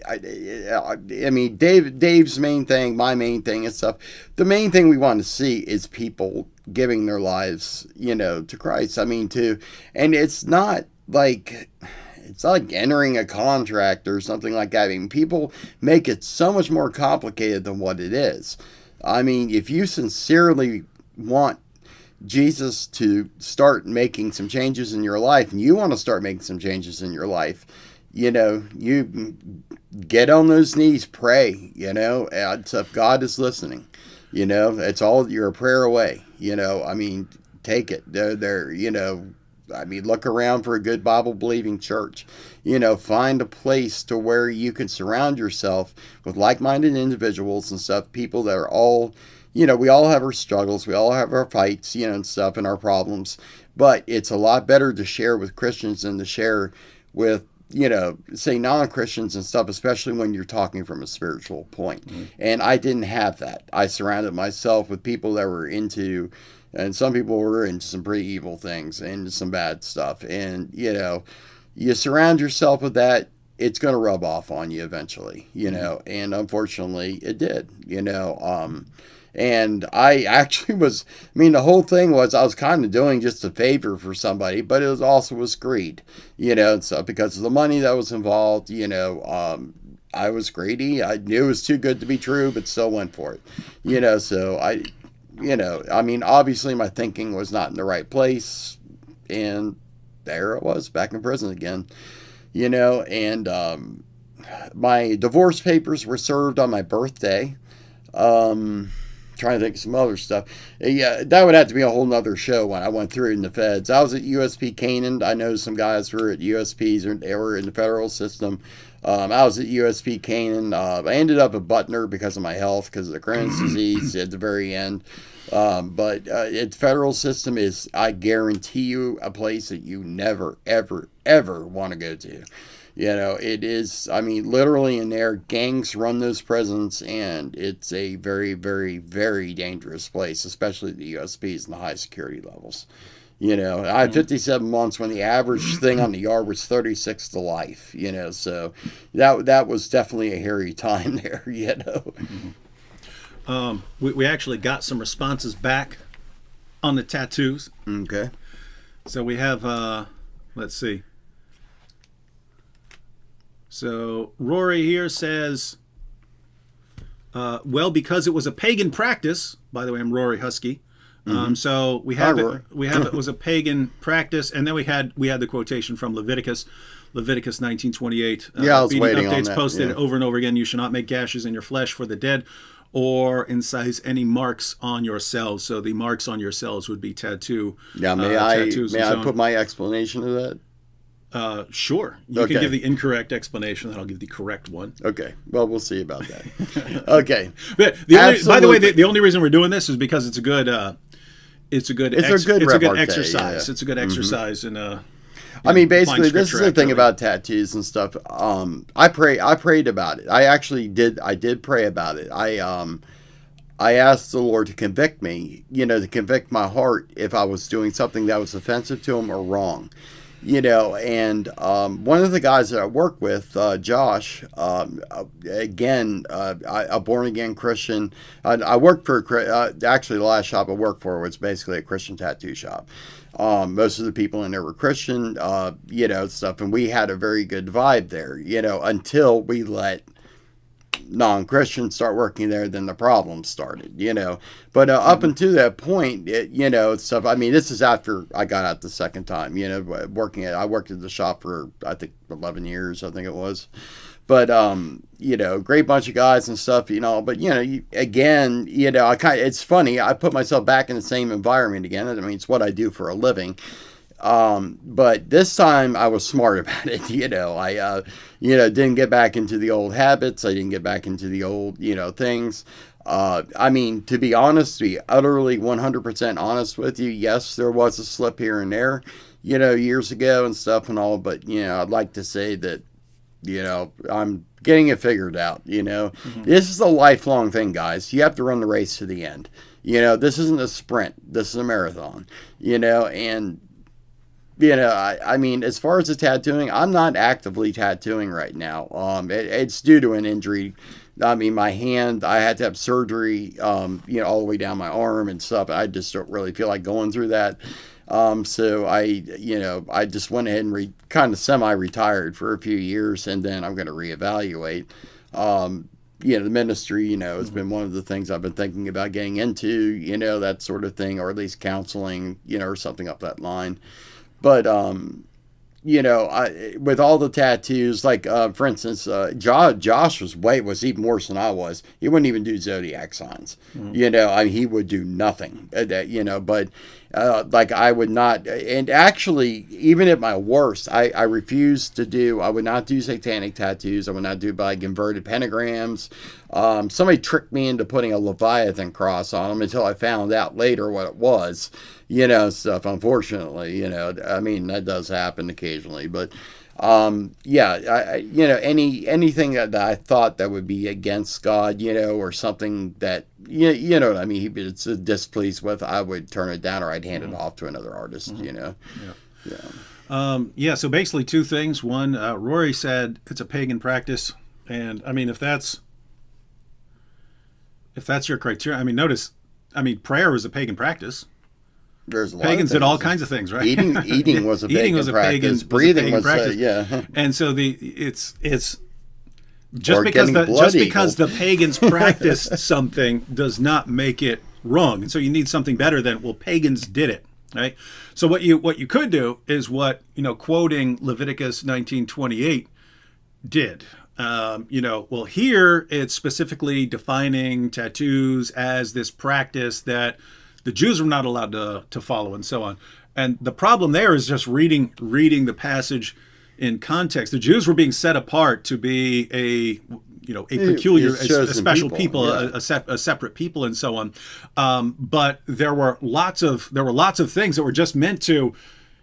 I mean, Dave's main thing, my main thing and stuff. The main thing we want to see is people giving their lives, you know, to Christ. I mean, and it's not like entering a contract or something like that. I mean, people make it so much more complicated than what it is. I mean, if you sincerely want Jesus to start making some changes in your life, and you want to start making some changes in your life, you know, you get on those knees, pray, you know, and God is listening. You know, you're a prayer away. You know, I mean, take it. They're you know, I mean, look around for a good Bible-believing church. You know, find a place to where you can surround yourself with like-minded individuals and stuff, people that are all, you know, we all have our struggles, we all have our fights, you know, and stuff, and our problems, but it's a lot better to share with Christians than to share with, you know, say non-Christians and stuff, especially when you're talking from a spiritual point. Mm-hmm. And I didn't have that. I surrounded myself with people that were into, and some people were into some pretty evil things and some bad stuff. And, you know, you surround yourself with that, it's going to rub off on you eventually, you know, and unfortunately it did, you know. And I actually was, I mean, the whole thing was I was kind of doing just a favor for somebody, but it was also was greed, you know, and so because of the money that was involved, you know, I was greedy. I knew it was too good to be true, but still went for it, you know, so you know, I mean, obviously my thinking was not in the right place, and there it was, back in prison again, you know, and my divorce papers were served on my birthday. Trying to think of some other stuff. Yeah, that would have to be a whole nother show when I went through it in the feds. I was at USP Kane. I know some guys who were at USPs, or they were in the federal system. I was at USP Kane. I ended up at Butner because of my health, because of the Crohn's disease at the very end. But the federal system is, I guarantee you, a place that you never, ever, ever want to go to. You know, it is, I mean, literally in there, gangs run those prisons, and it's a very, very, very dangerous place, especially the USPs and the high security levels. You know, I had 57 months when the average thing on the yard was 36 to life, you know, so that was definitely a hairy time there, you know. We actually got some responses back on the tattoos. Okay. So we have, let's see. So Rory here says, well, because it was a pagan practice. By the way, I'm Rory Husky. So we have it was a pagan practice, and then we had the quotation from Leviticus 19:28. Yeah, I was waiting updates on that. posted over and over again. You shall not make gashes in your flesh for the dead, or incise any marks on yourselves. So the marks on yourselves would be tattoo. Now, tattoos may and I so on. put my explanation of that? Sure. You Okay. can give the incorrect explanation, then I'll give the correct one. Okay. Well, we'll see about that. Okay. But by the way, the only reason we're doing this is because it's a good repartee, exercise. yeah. It's a good exercise in I mean, applying basically, this is scripture the thing accurately. about tattoos and stuff. I prayed about it. I did pray about it. I asked the Lord to convict me, to convict my heart if I was doing something that was offensive to Him or wrong. And one of the guys that I work with, Josh, again, a born again Christian. I worked for actually the last shop I worked for was basically a Christian tattoo shop. Most of the people in there were Christian, stuff, and we had a very good vibe there, until we let non-Christians start working there, then the problem started, But up until that point, stuff. I mean, this is after I got out the second time, I worked at the shop for, I think, 11 years, I think it was. But, great bunch of guys and stuff, but, it's funny. I put myself back in the same environment again. I mean, it's what I do for a living. But this time I was smart about it. I didn't get back into the old habits. I didn't get back into the old, things. I mean, to be honest, to be utterly 100% honest with you, yes, there was a slip here and there, years ago and stuff and all. But, I'd like to say that, I'm getting it figured out, This is a lifelong thing, guys. You have to run the race to the end. This isn't a sprint. This is a marathon, and I mean, as far as the tattooing, I'm not actively tattooing right now. It's due to an injury. I mean, my hand, I had to have surgery, all the way down my arm and stuff. I just don't really feel like going through that. So I just went ahead and kind of semi-retired for a few years, and then I'm going to reevaluate. The ministry, has been one of the things I've been thinking about getting into, that sort of thing, or at least counseling, or something up that line. But, with all the tattoos, like, for instance, Josh was even worse than I was. He wouldn't even do zodiac signs. I mean, he would do nothing, but, like I would not, and actually, even at my worst, I refused to I would not do satanic tattoos. I would not do like inverted pentagrams. Somebody tricked me into putting a Leviathan cross on them until I found out later what it was. Stuff, unfortunately, I mean, that does happen occasionally, but, anything that I thought that would be against God, or something that, what I mean, it's displeased with, I would turn it down or I'd hand it off to another artist, Yeah. So basically two things. One, Rory said it's a pagan practice. And I mean, if that's your criteria, I mean, notice, prayer is a pagan practice. There's a lot Pagans of did all kinds of things, right? Eating was a pagan practice. Breathing was practice. Yeah. And so it's just because the pagans practiced something does not make it wrong. And so you need something better than, well, pagans did it, right? So what you could do is what, quoting Leviticus 19:28 did. Well, here it's specifically defining tattoos as this practice that the Jews were not allowed to follow, and so on. And the problem there is just reading the passage in context. The Jews were being set apart to be a peculiar, a special people, yeah. a separate people, and so on. But there were lots of things that were just meant to.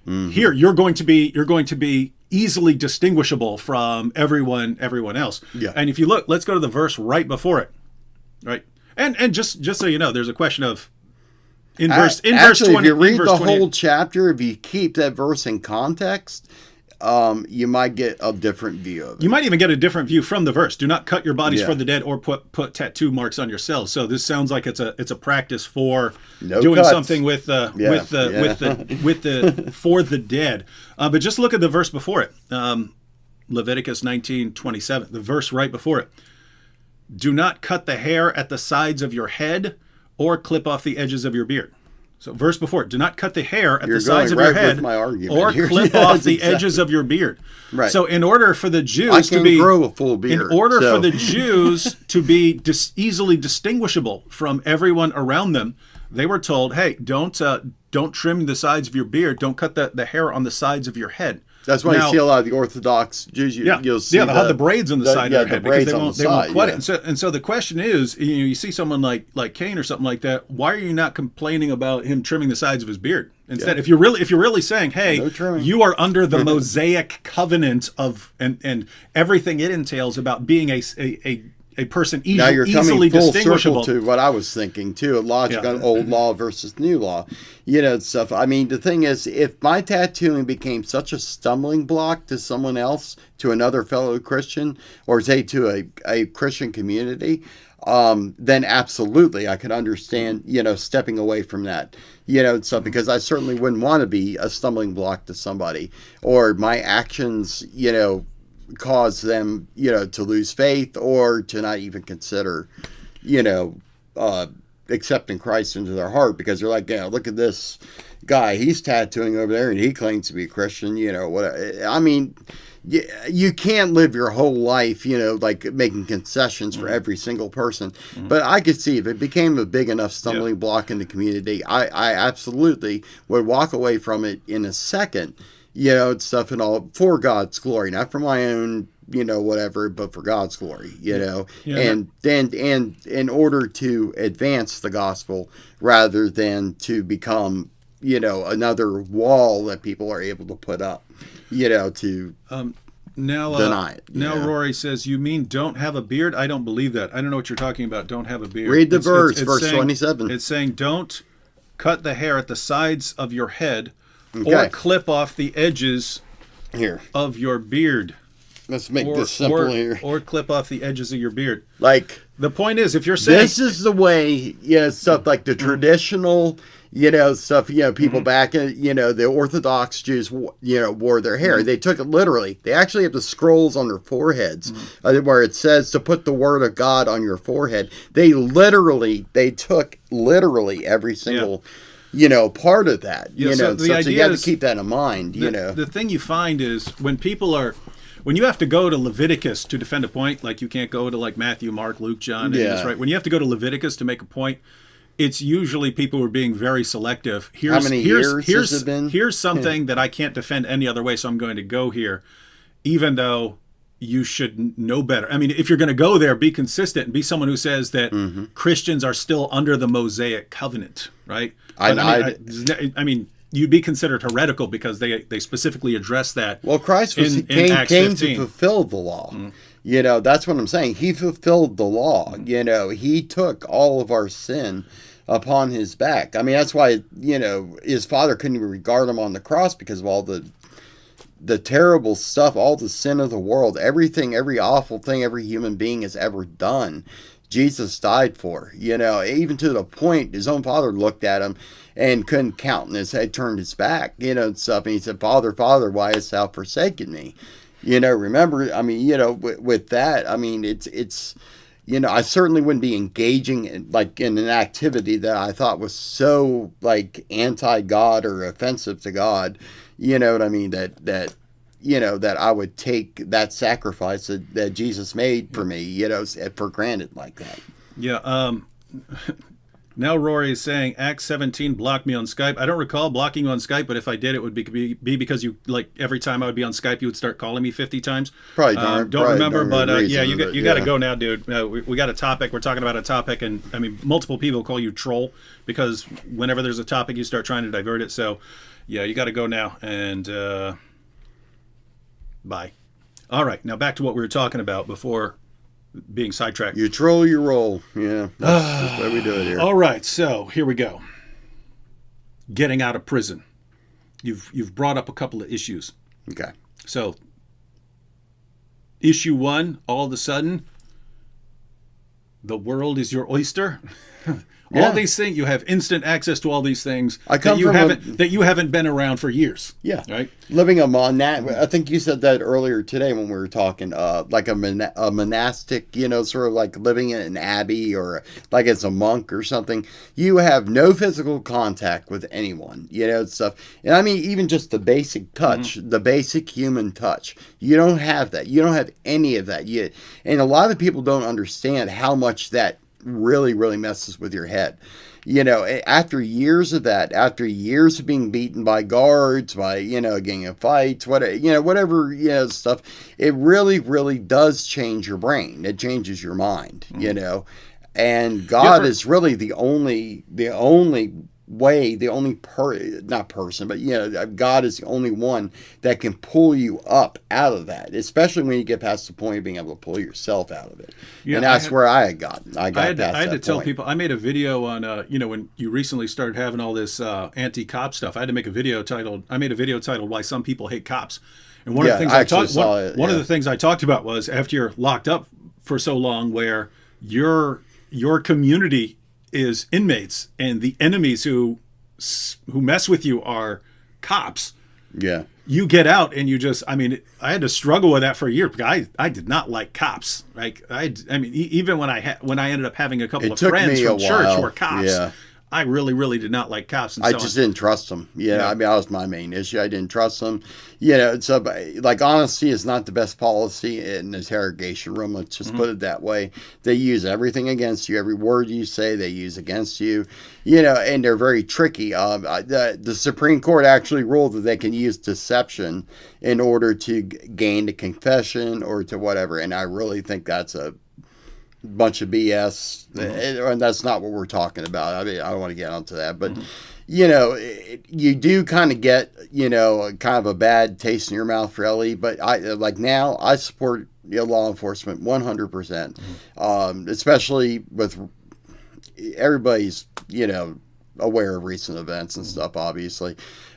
Here, you're going to be easily distinguishable from everyone else. Yeah. And if you look, let's go to the verse right before it, right? And just so you know, there's a question of. In verse 20, if you read the 28, whole chapter, if you keep that verse in context, you might get a different view of it. You might even get a different view from the verse. Do not cut your bodies Yeah. for the dead, or put tattoo marks on yourselves. So this sounds like it's a practice for No doing cuts. something with for the dead. But just look at the verse before it, Leviticus 19:27. The verse right before it. Do not cut the hair at the sides of your head, or clip off the edges of your beard. So verse before, do not cut the hair at You're the sides of going your right with head my argument or here. clip Yeah, off that's the exactly. edges of your beard. Right. So in order for the Jews I to can be grow a full beard. in order so. for the Jews to be easily distinguishable from everyone around them, they were told, "Hey, don't trim the sides of your beard. Don't cut the hair on the sides of your head." That's why Now, you see a lot of the Orthodox Jews. You'll see they'll have the braids on the side of their head because braids on they the won't side, cut yeah. it. And so the question is, you see someone like Kane or something like that, why are you not complaining about him trimming the sides of his beard? Instead, if you're really saying, hey, No trimming. you are under the Mosaic covenant of and everything it entails about being a person Now you're easily coming full distinguishable. circle to what I was thinking too, a logic on old law versus new law, stuff. I mean, the thing is, if my tattooing became such a stumbling block to someone else, to another fellow Christian, or say to a Christian community, then absolutely I could understand, stepping away from that, stuff, because I certainly wouldn't want to be a stumbling block to somebody, or my actions, cause them, to lose faith or to not even consider, accepting Christ into their heart, because they're like, look at this guy, he's tattooing over there and he claims to be a Christian, what I mean, you can't live your whole life, like making concessions for every single person. But I could see if it became a big enough stumbling block in the community, I absolutely would walk away from it in a second, stuff and all, for God's glory, not for my own, whatever, but for God's glory, and in order to advance the gospel rather than to become, another wall that people are able to put up, to now deny it. Now Rory says, you mean don't have a beard? I don't believe that. I don't know what you're talking about. Don't have a beard. Read the verse, verse saying, 27. It's saying don't cut the hair at the sides of your head or Okay. clip off the edges Here, of your beard. let's make this simple here. Or clip off the edges of your beard. Like, The point is, if you're saying this is the way, stuff like the traditional, stuff, people back in, the Orthodox Jews, wore their hair. They took it literally. They actually have the scrolls on their foreheads where it says to put the word of God on your forehead. They took literally every single, part of that, so the so idea you have is to keep that in mind, the thing you find is when you have to go to Leviticus to defend a point, like you can't go to like Matthew, Mark, Luke, John, Yeah. right? When you have to go to Leviticus to make a point, it's usually people who are being very selective. How many years has it been? Here's something that I can't defend any other way, so I'm going to go here, even though you should know better. I mean, if you're going to go there, be consistent and be someone who says that Christians are still under the Mosaic covenant, right? I mean, you'd be considered heretical because they specifically address that. Well, Christ in Acts came 15. to fulfill the law. That's what I'm saying. He fulfilled the law. He took all of our sin upon his back. I mean, that's why, his father couldn't even regard him on the cross because of all the terrible stuff, all the sin of the world, everything, every awful thing every human being has ever done. Jesus died for, even to the point his own father looked at him and couldn't countenance, had turned his back, and stuff. And he said, Father, Father, why hast thou forsaken me? Remember, I mean, with that, I mean, it's, I certainly wouldn't be engaging in an activity that I thought was so like anti-God or offensive to God, what I mean? That I would take that sacrifice that Jesus made for me, for granted like that. Yeah. Now Rory is saying Acts 17 blocked me on Skype. I don't recall blocking you on Skype, but if I did, it would be because you, like, every time I would be on Skype, you would start calling me 50 times. Don't remember, but yeah, you got yeah. to go now, dude. We got a topic. We're talking about a topic, and I mean, multiple people call you troll because whenever there's a topic, you start trying to divert it. So, yeah, you got to go now, and bye. All right, now back to what we were talking about before being sidetracked. You troll, you roll. Yeah, that's the way we do it here. All right, so here we go. Getting out of prison. You've brought up a couple of issues. Okay. So, issue one, all of a sudden, the world is your oyster. All Yeah. these things, you have instant access to all these things I come that you haven't been around for years. Yeah. Right. Living a I think you said that earlier today when we were talking, like a monastic, sort of like living in an abbey or like as a monk or something. You have no physical contact with anyone, stuff. And I mean, even just the basic touch, the basic human touch. You don't have that. You don't have any of that yet. And a lot of people don't understand how much that really, really messes with your head. After years of that, after years of being beaten by guards, by, getting in fights, whatever, stuff, it really, really does change your brain. It changes your mind, and God is really the only way, not person, but God is the only one that can pull you up out of that, especially when you get past the point of being able to pull yourself out of it. Yeah, and that's where I had gotten. I had to tell people. I made a video on, when you recently started having all this anti-cop stuff. I had to make a video titled. I made a video titled "Why Some People Hate Cops." And one of the things one of the things I talked about was after you're locked up for so long, where your community is inmates, and the enemies who mess with you are cops. Yeah. You get out and you just, I had to struggle with that for a year because I did not like cops. Like even when I ended up having a couple of friends from church who were cops, yeah. I really, really did not like cops. And I just didn't trust them. That was my main issue. I didn't trust them. So like honesty is not the best policy in the interrogation room. Let's just put it that way. They use everything against you. Every word you say, they use against you. And they're very tricky. The Supreme Court actually ruled that they can use deception in order to gain a confession or to whatever. And I really think that's a bunch of BS, and that's not what we're talking about. I don't want to get onto that, but you do kind of get kind of a bad taste in your mouth, really. But I support law enforcement 100%, especially with everybody's aware of recent events and stuff. Obviously,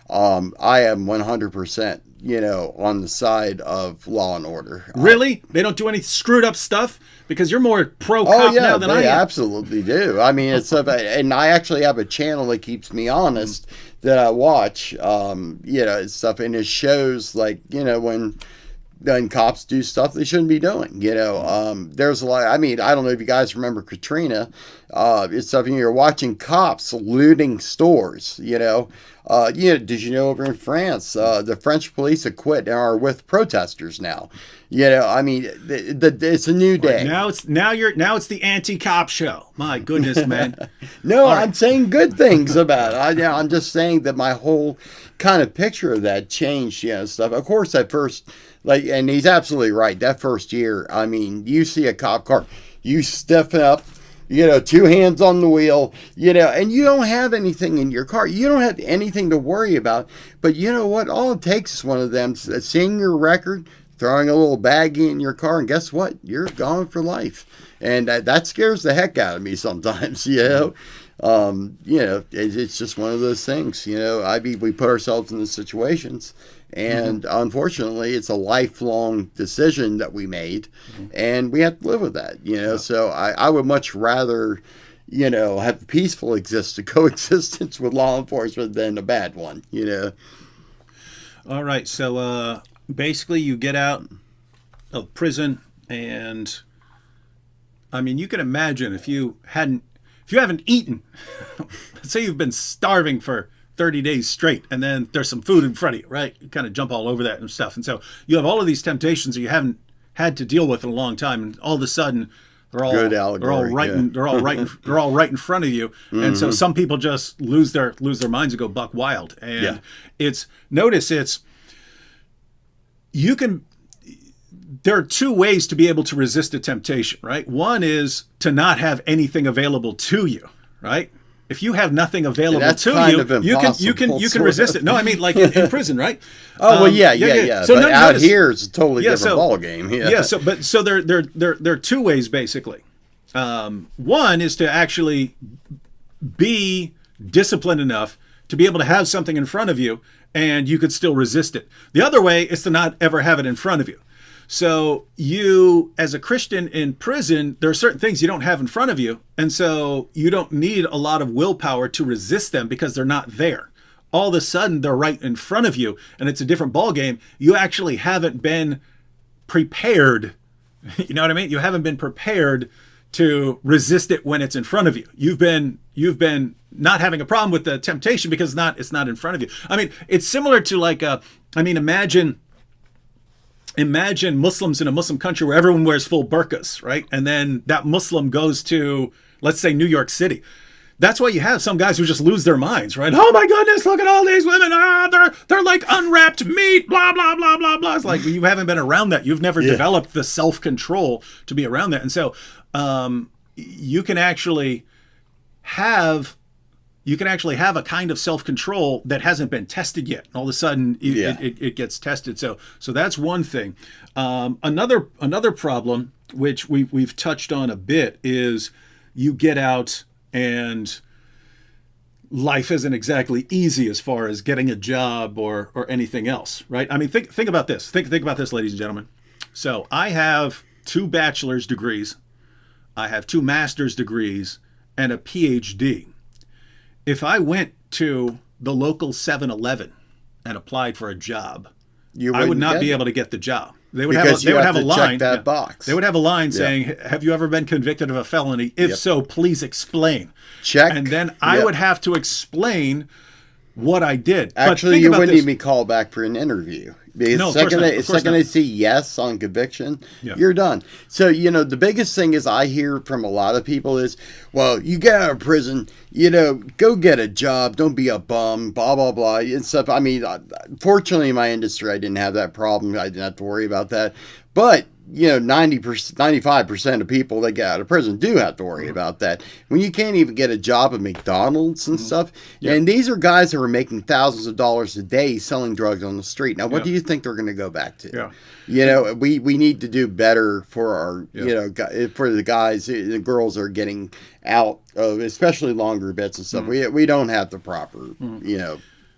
I am 100%. On the side of law and order. Really? They don't do any screwed up stuff? Because you're more pro-cop now than I am. They absolutely do. I mean, it's and I actually have a channel that keeps me honest that I watch, stuff, and it shows when cops do stuff they shouldn't be doing. There's a lot. I don't know if you guys remember Katrina. It's something you're watching cops looting stores. Did you know over in France, the French police have quit and are with protesters now? It's a new day. Now it's the anti-cop show. My goodness, man. No, I'm saying good things about it. I'm just saying that my whole kind of picture of that changed. Stuff. Of course, at first, and he's absolutely right. That first year, you see a cop car, you stiffen up. 2 hands on the wheel, and you don't have anything in your car. You don't have anything to worry about. But you know what? All it takes is one of them seeing your record, throwing a little baggie in your car, and guess what? You're gone for life. And that scares the heck out of me sometimes, It's just one of those things, we put ourselves in the situations. And unfortunately, it's a lifelong decision that we made, and we have to live with that, So I would much rather, have a peaceful coexistence with law enforcement than a bad one, All right. So basically, you get out of prison, and you can imagine if you haven't eaten, let's say you've been starving for 30 days straight, and then there's some food in front of you, right? You kind of jump all over that and stuff. And so you have all of these temptations that you haven't had to deal with in a long time, and all of a sudden they're all right in front of you. And so some people just lose their minds and go buck wild. And there are 2 ways to be able to resist a temptation, right? One is to not have anything available to you, right? If you have nothing available to you can resist it. No, like in prison, right? Oh, well, yeah. So out here it's a totally different ball game. Yeah. So there are 2 ways basically. One is to actually be disciplined enough to be able to have something in front of you, and you could still resist it. The other way is to not ever have it in front of you. So you, as a Christian in prison, there are certain things you don't have in front of you. And so you don't need a lot of willpower to resist them because they're not there. All of a sudden, they're right in front of you, and it's a different ballgame. You actually haven't been prepared. You know what I mean? You haven't been prepared to resist it when it's in front of you. You've been not having a problem with the temptation because it's not in front of you. I mean, it's similar to like imagine Muslims in a Muslim country where everyone wears full burqas, right? And then that Muslim goes to, let's say, New York City. That's why you have some guys who just lose their minds, right? Oh my goodness, look at all these women. They're like unwrapped meat, blah, blah, blah, blah, blah. It's like you haven't been around that. You've never developed the self-control to be around that. And so you can actually have a kind of self-control that hasn't been tested yet. All of a sudden it gets tested. So that's one thing. Another problem, which we've touched on a bit, is you get out and life isn't exactly easy as far as getting a job or anything else, right? I mean, think about this. Think about this, ladies and gentlemen. So I have 2 bachelor's degrees, I have 2 master's degrees, and a PhD. If I went to the local 7-Eleven and applied for a job, I would not be able to get the job. They would have a line. That box. They would have a line saying, "Have you ever been convicted of a felony? If so, please explain." Check. And then I would have to explain what I did. Actually, you wouldn't even be called back for an interview. Because the second they see yes on conviction, you're done. So, the biggest thing is I hear from a lot of people is, well, you get out of prison, go get a job. Don't be a bum, blah, blah, blah, and stuff. I mean, fortunately in my industry, I didn't have that problem. I didn't have to worry about that. But 90%, 95% of people that get out of prison do have to worry about that. When you can't even get a job at McDonald's and stuff, and these are guys that are making thousands of dollars a day selling drugs on the street. Now, what do you think they're going to go back to? We need to do better for our, for the guys, the girls are getting out of, especially longer bits and stuff. We don't have the proper,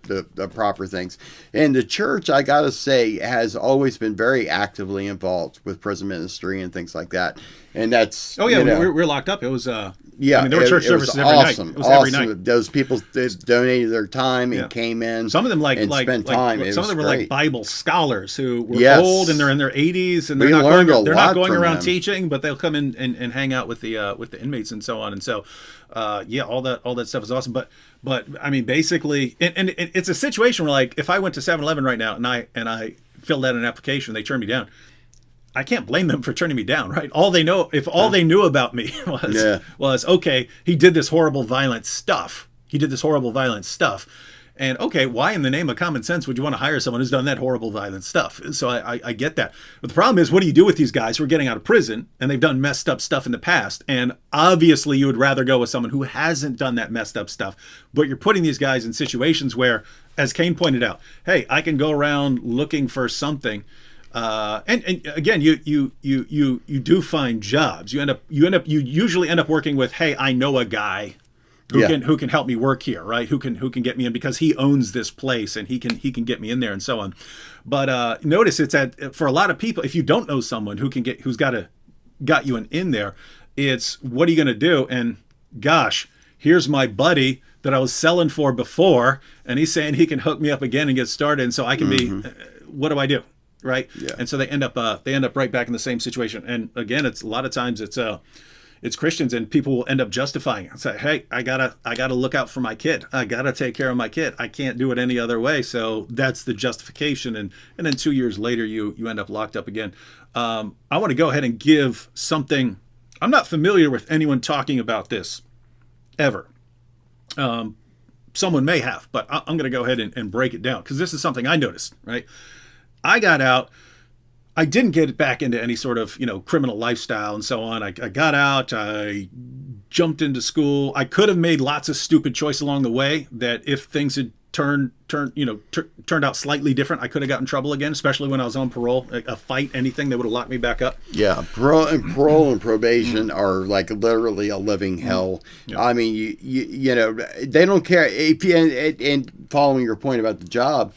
the proper things. And the church, I gotta say, has always been very actively involved with prison ministry and things like that. And that's we're locked up. It was there were church services every night. It was every night. Those people donated their time and came in. Some of them spent time. Some of them were like Bible scholars who were old and they're in their 80s and they're not going around teaching, but they'll come in and hang out with the inmates and so on. And so all that stuff is awesome. But I mean, basically, and it's a situation where, like, if I went to 7-Eleven right now and I filled out an application, they turned me down, I can't blame them for turning me down, right? They knew about me was okay, he did this horrible, violent stuff. And okay, why in the name of common sense would you want to hire someone who's done that horrible, violent stuff? So I get that. But the problem is, what do you do with these guys who are getting out of prison and they've done messed up stuff in the past? And obviously you would rather go with someone who hasn't done that messed up stuff. But you're putting these guys in situations where, as Kane pointed out, hey, I can go around looking for something. And again, you do find jobs. You usually end up working with, hey, I know a guy who can help me work here, right? Who can get me in because he owns this place and he can get me in there and so on. But notice for a lot of people, if you don't know someone who's got you in there, it's, what are you going to do? And gosh, here's my buddy that I was selling for before, and he's saying he can hook me up again and get started, and so I can be. What do I do? Right? Yeah. And so they end up right back in the same situation. And again, it's a lot of times it's Christians, and people will end up justifying it. Say, hey, I gotta look out for my kid. I gotta take care of my kid. I can't do it any other way. So that's the justification. And then 2 years later, you end up locked up again. I want to go ahead and give something. I'm not familiar with anyone talking about this ever. Someone may have, but I'm going to go ahead and break it down, because this is something I noticed, right? I got out. I didn't get back into any sort of, criminal lifestyle and so on. I got out. I jumped into school. I could have made lots of stupid choices along the way that, if things had turned turned out slightly different, I could have gotten in trouble again, especially when I was on parole. A fight, anything, they would have locked me back up. Yeah, parole and probation are like literally a living hell. Yeah. I mean, you know, they don't care if you, and following your point about the job,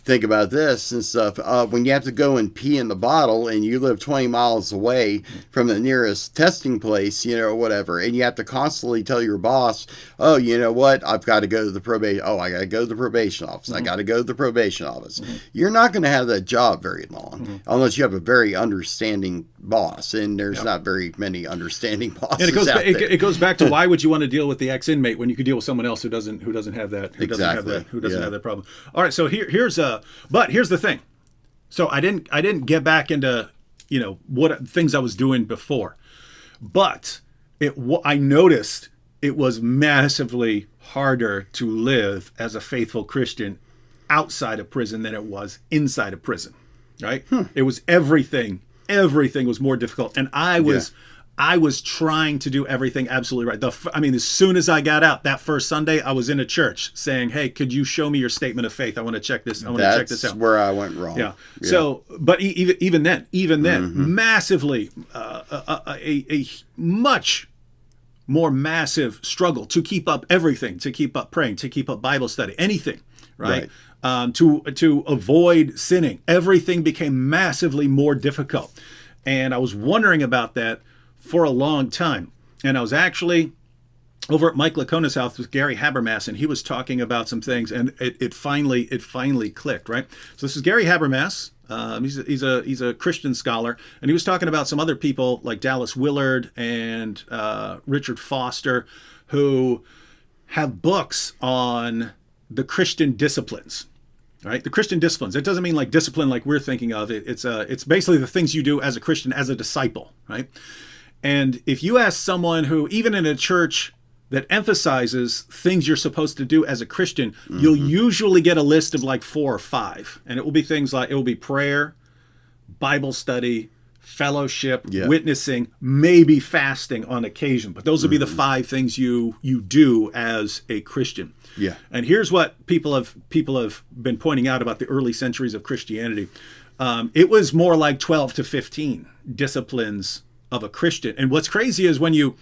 think about this and stuff. When you have to go and pee in the bottle and you live 20 miles away from the nearest testing place, you know, whatever, and you have to constantly tell your boss, oh, you know what, I've got to go to the probation. Oh, I got to go to the probation office. I got to go to the probation office. You're not going to have that job very long unless you have a very understanding boss, and there's not very many understanding bosses. And it goes back to why would you want to deal with the ex-inmate when you could deal with someone else who doesn't have that problem. All right, so here's the thing. So I didn't get back into, you know, what things I was doing before, but I noticed it was massively harder to live as a faithful Christian outside of prison than it was inside of prison. Right? It was everything was more difficult, and I was trying to do everything absolutely right. I mean, as soon as I got out that first Sunday, I was in a church saying, "Hey, could you show me your statement of faith? I want to check this. I want to check this out." That's where I went wrong. Yeah. So, but even then, massively, a much more massive struggle to keep up everything, to keep up praying, to keep up Bible study, anything, right? To avoid sinning. Everything became massively more difficult. And I was wondering about that for a long time. And I was actually over at Mike Lacona's house with Gary Habermas, and he was talking about some things, and it finally clicked, right? So this is Gary Habermas. He's a Christian scholar, and he was talking about some other people like Dallas Willard and Richard Foster, who have books on the Christian disciplines. Right, the Christian disciplines. It doesn't mean like discipline like we're thinking of. It's basically the things you do as a Christian, as a disciple, right? And if you ask someone who, even in a church that emphasizes things you're supposed to do as a Christian, you'll usually get a list of like 4 or 5, and it will be things like, it will be prayer, Bible study, fellowship, witnessing, maybe fasting on occasion. But those will be the 5 things you do as a Christian. Yeah. And here's what people have been pointing out about the early centuries of Christianity. It was more like 12 to 15 disciplines of a Christian. And what's crazy is when you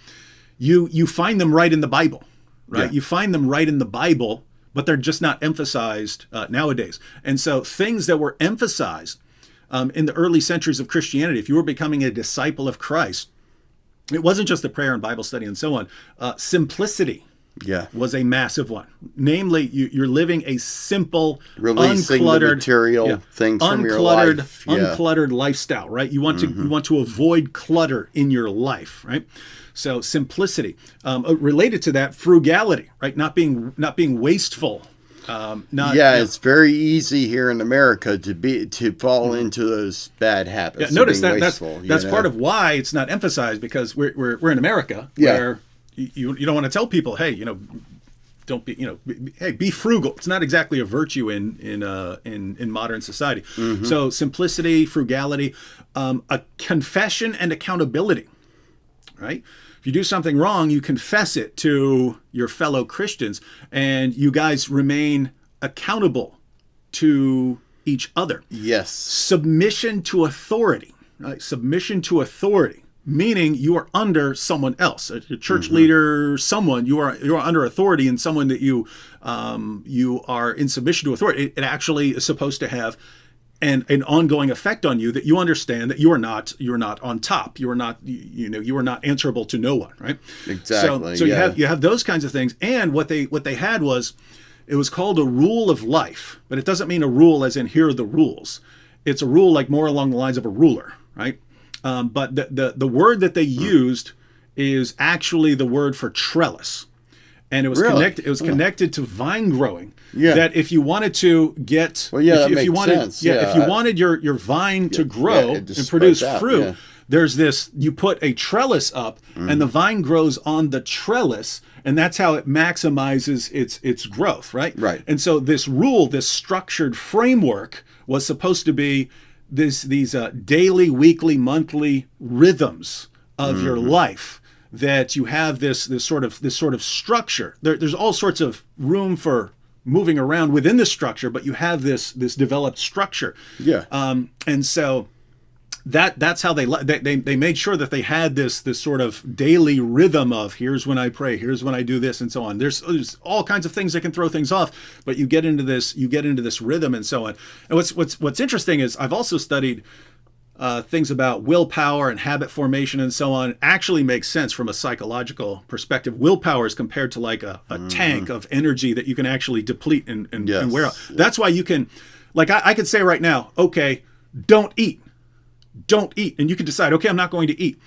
find them right in the Bible, right? Yeah. You find them right in the Bible, but they're just not emphasized nowadays. And so things that were emphasized in the early centuries of Christianity, if you were becoming a disciple of Christ, it wasn't just the prayer and Bible study and so on. Simplicity was a massive one. Namely, you're living a simple, releasing the material things from your life. Uncluttered lifestyle, right? You want to avoid clutter in your life, right? So simplicity. Related to that, frugality, right? Not being wasteful. It's very easy here in America to fall into those bad habits. Yeah, notice that's part of why it's not emphasized, because we're in America where you don't want to tell people, hey, don't be, hey, be frugal. It's not exactly a virtue in modern society. So simplicity, frugality, a confession and accountability, right? If you do something wrong, you confess it to your fellow Christians, and you guys remain accountable to each other. Yes. Submission to authority, right? Submission to authority, meaning you are under someone else, a church leader, someone you are under authority, and someone that you are in submission to authority. It actually is supposed to have an ongoing effect on you, that you understand that you are not on top. You are not answerable to no one, right? Exactly. So you have those kinds of things. And what they had was, it was called a rule of life, but it doesn't mean a rule as in here are the rules. It's a rule like more along the lines of a ruler, right? But the word that they used is actually the word for trellis. And it was connected to vine growing. Yeah. That if you wanted to get, if you wanted your vine to grow and produce fruit, there's this. You put a trellis up, and the vine grows on the trellis, and that's how it maximizes its growth, right? Right. And so this rule, this structured framework, was supposed to be these daily, weekly, monthly rhythms of your life. That you have this sort of structure. There's all sorts of room for moving around within the structure, but you have this developed structure. Yeah. And so that's how they made sure that they had this sort of daily rhythm of, here's when I pray, here's when I do this, and so on. There's all kinds of things that can throw things off, but you get into this rhythm and so on. And what's interesting is I've also studied things about willpower and habit formation and so on. Actually makes sense from a psychological perspective. Willpower is compared to like a tank of energy that you can actually deplete and wear out. That's why you can, like I could say right now, okay, don't eat. And you could decide, okay, I'm not going to eat.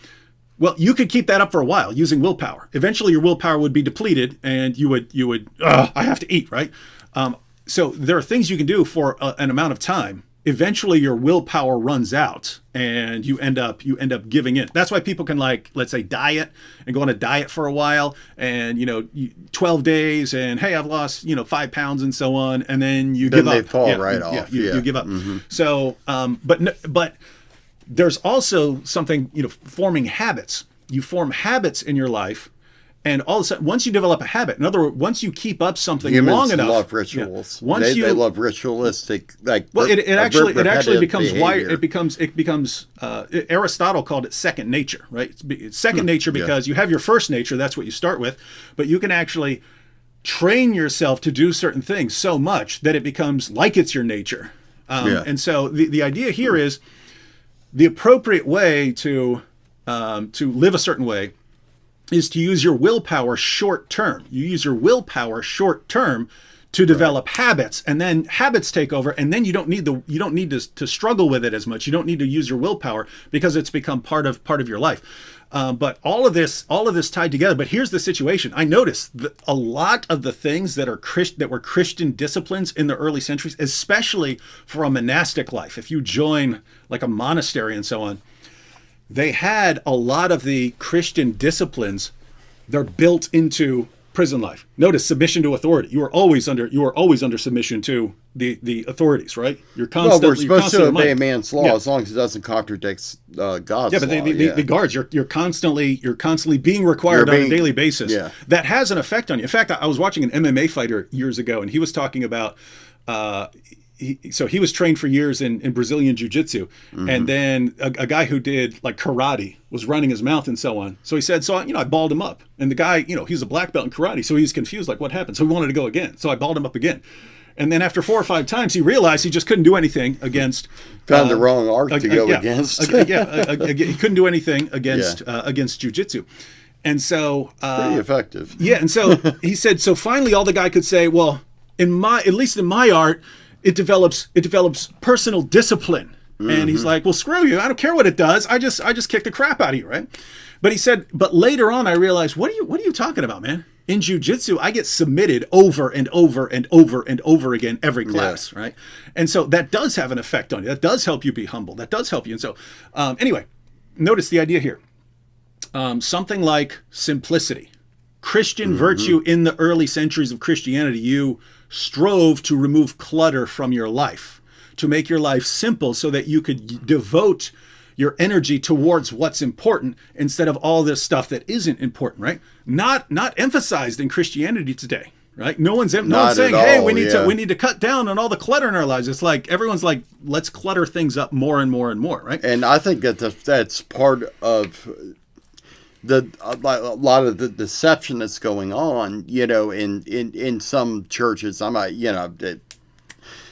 Well, you could keep that up for a while using willpower. Eventually your willpower would be depleted and you would I have to eat, right? So there are things you can do for an amount of time. Eventually your willpower runs out and you end up giving in. That's why people can, like, let's say, diet and go on a diet for a while and 12 days and, hey, I've lost 5 pounds and so on, and then you give up. They fall right off. You give up. So but there's also something, forming habits. You form habits in your life, and all of a sudden, once you develop a habit, in other words, once you keep up something long enough, love rituals. Once they love ritualistic, like, well, it actually becomes behavior. it becomes Aristotle called it second nature, right? It's second nature because you have your first nature, that's what you start with, but you can actually train yourself to do certain things so much that it becomes like it's your nature. And so the idea here is the appropriate way to live a certain way is to use your willpower short term. You use your willpower short term to develop habits, and then habits take over, and then you don't need to struggle with it as much. You don't need to use your willpower because it's become part of your life. But all of this tied together. But here's the situation. I noticed that a lot of the things that were Christian disciplines in the early centuries, especially for a monastic life, if you join like a monastery and so on, they had a lot of the Christian disciplines. They're built into prison life. Notice submission to authority. You are always under submission to the authorities, right? You're constantly. Well, we're supposed to obey a man's law as long as it doesn't contradict God's law. But the guards, you're constantly being required on a daily basis. Yeah. That has an effect on you. In fact, I was watching an MMA fighter years ago, and he was talking about. He was trained for years in Brazilian jiu-jitsu, and then a guy who did like karate was running his mouth and so on. So he said, I balled him up, and the guy, he's a black belt in karate, so he's confused, like, what happened? So he wanted to go again, so I balled him up again. And then after 4 or 5 times, he realized he just couldn't do anything against. Found the wrong art to go against. He couldn't do anything against jiu-jitsu. And so pretty effective. Yeah, and so he said, so finally all the guy could say, well, at least in my art, it develops personal discipline. And he's like, well, screw you. I don't care what it does. I just kick the crap out of you, right? But he said, but later on I realized, what are you talking about, man? In jiu-jitsu, I get submitted over and over and over and over again every class, right? And so that does have an effect on you. That does help you be humble. That does help you. And so anyway, notice the idea here. Something like simplicity. Christian virtue in the early centuries of Christianity, you strove to remove clutter from your life, to make your life simple so that you could devote your energy towards what's important instead of all this stuff that isn't important, right? Not emphasized in Christianity today, right? No one's saying, hey, we need to cut down on all the clutter in our lives. It's like everyone's like, let's clutter things up more and more and more, right? And I think that's part of a lot of the deception that's going on, in some churches. I'm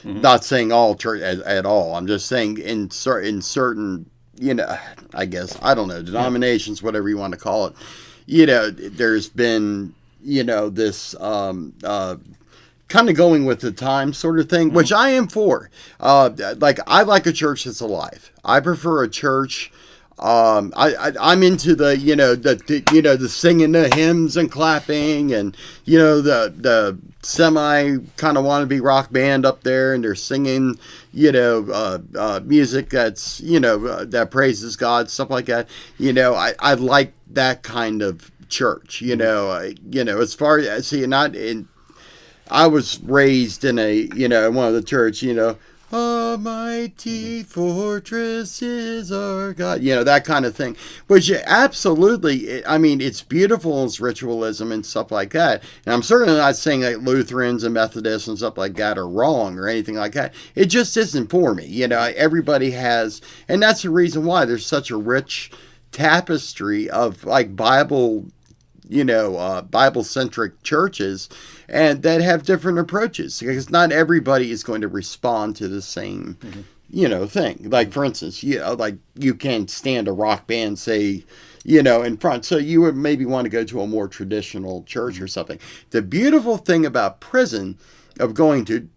not saying all church at all. I'm just saying in certain, I guess, I don't know, denominations, whatever you want to call it. There's been, this kind of going with the time sort of thing, which I am for. I like a church that's alive. I prefer a church. I'm into the singing the hymns and clapping and the semi kind of wannabe rock band up there and they're singing music that's that praises God, stuff like that. I like that kind of church. As far as I was raised in in one of the church. A mighty fortress is our God. You know, that kind of thing. Which absolutely, I mean, it's beautiful as ritualism and stuff like that. And I'm certainly not saying that Lutherans and Methodists and stuff like that are wrong or anything like that. It just isn't for me. You know, everybody has, and that's the reason why there's such a rich tapestry of like Bible, Bible-centric churches, and that have different approaches, because not everybody is going to respond to the same, thing. Like, for instance, like you can't stand a rock band, say, in front. So you would maybe want to go to a more traditional church or something. The beautiful thing about prison, of going to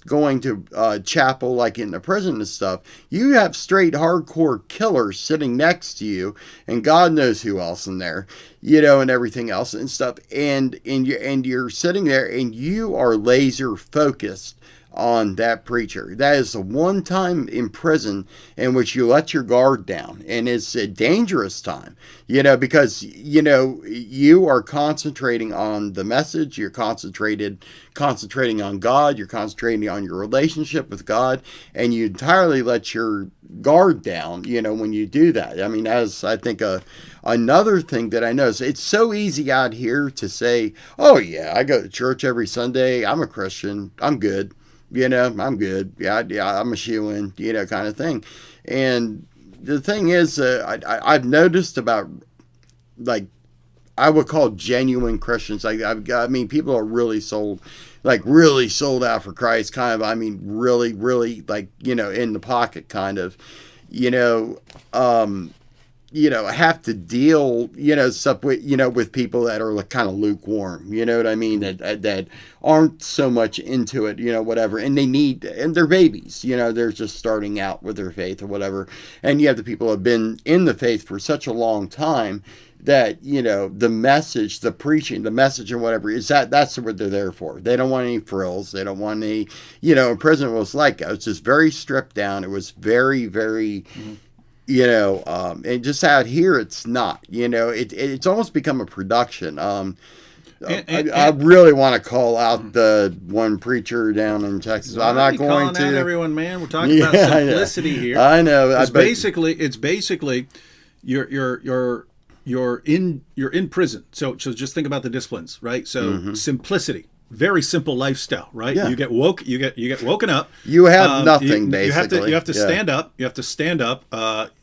chapel, like in the prison and stuff, you have straight hardcore killers sitting next to you, and God knows who else in there, and everything else and stuff, and you're sitting there and you are laser focused on that preacher. That is the one time in prison in which you let your guard down, and it's a dangerous time, because you are concentrating on the message, you're concentrating on God, you're concentrating on your relationship with God, and you entirely let your guard down, when you do that. I mean, as I think another thing that I notice, it's so easy out here to say, oh yeah, I go to church every Sunday, I'm a Christian, I'm good. I'm good. Yeah, I'm a shoo-in, kind of thing. And the thing is, I've noticed about, like, I would call genuine Christians. Like, I mean, people are really sold out for Christ, kind of. I mean, really, really, like, in the pocket, kind of. Have to deal, stuff with people that are kind of lukewarm, you know what I mean? That aren't so much into it, whatever. And they're babies, they're just starting out with their faith or whatever. And you have the people who have been in the faith for such a long time that, the message, the preaching, the message and whatever, that's what they're there for. They don't want any frills. They don't want any, in prison was like, it was just very stripped down. It was very, very, and just out here, it's not, it's almost become a production. I really want to call out the one preacher down in Texas. I'm not going to. Out everyone, man. We're talking about simplicity here. I know. It's basically, you're in prison. So just think about the disciplines, right? So simplicity. Very simple lifestyle, right? Yeah. You get woken up. You have nothing, basically. You have to stand up. You have to stand up.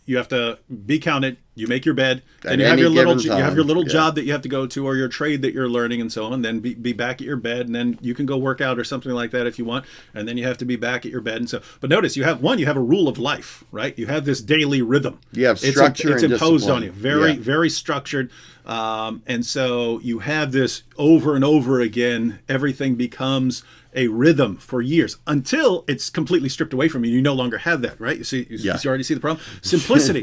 You have to be counted. You make your bed. Then you have your little job that you have to go to, or your trade that you're learning, and so on. Then be back at your bed, and then you can go work out or something like that if you want. And then you have to be back at your bed, and so. But notice you have a rule of life, right? You have this daily rhythm. You have structure. It's imposed on you. Very structured. And so you have this over and over again. Everything becomes a rhythm for years until it's completely stripped away from you. You no longer have that, right? You already see the problem. Simplicity.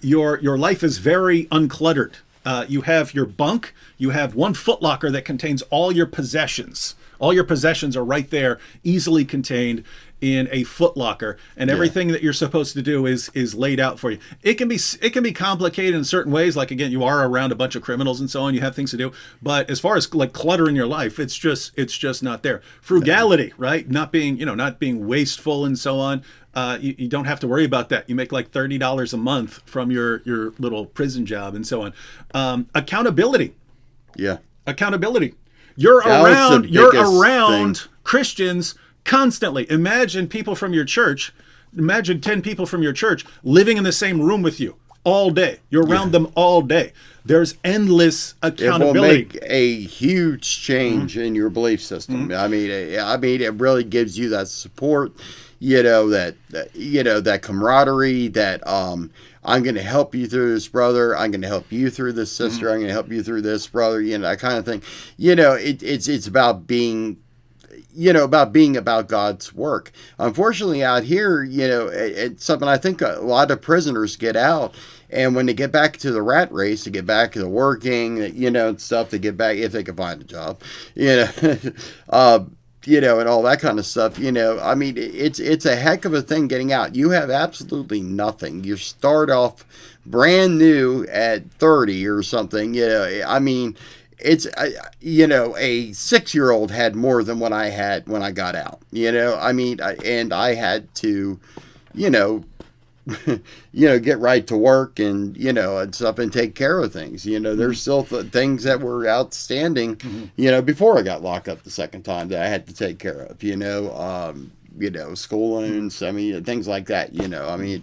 Your life is very uncluttered. You have your bunk. You have one footlocker that contains all your possessions. All your possessions are right there, easily contained in a footlocker, and everything that you're supposed to do is laid out for you. It can be complicated in certain ways. Like, again, you are around a bunch of criminals and so on. You have things to do, but as far as like clutter in your life, it's just not there. Frugality, right? Not being wasteful and so on. You don't have to worry about that. You make like $30 a month from your little prison job and so on. Accountability. Yeah. Accountability. You're around Christians constantly. Imagine 10 people from your church living in the same room with you all day. You're around them all day. There's endless accountability. It will make a huge change in your belief system. I mean, it really gives you that support, that camaraderie, that I'm going to help you through this, brother. I'm going to help you through this, sister. I'm going to help you through this, brother. That kind of thing. It's about being about God's work. Unfortunately, out here, it's something I think a lot of prisoners get out, and when they get back to the rat race, to get back to working, and stuff, to get back if they can find a job, and all that kind of stuff. I mean, it's a heck of a thing getting out. You have absolutely nothing. You start off brand new at 30 or something. I mean, a 6-year-old had more than what I had when I got out. And I had to, you know, get right to work and, and stuff and take care of things. There's still things that were outstanding, before I got locked up the second time that I had to take care of, school loans, things like that,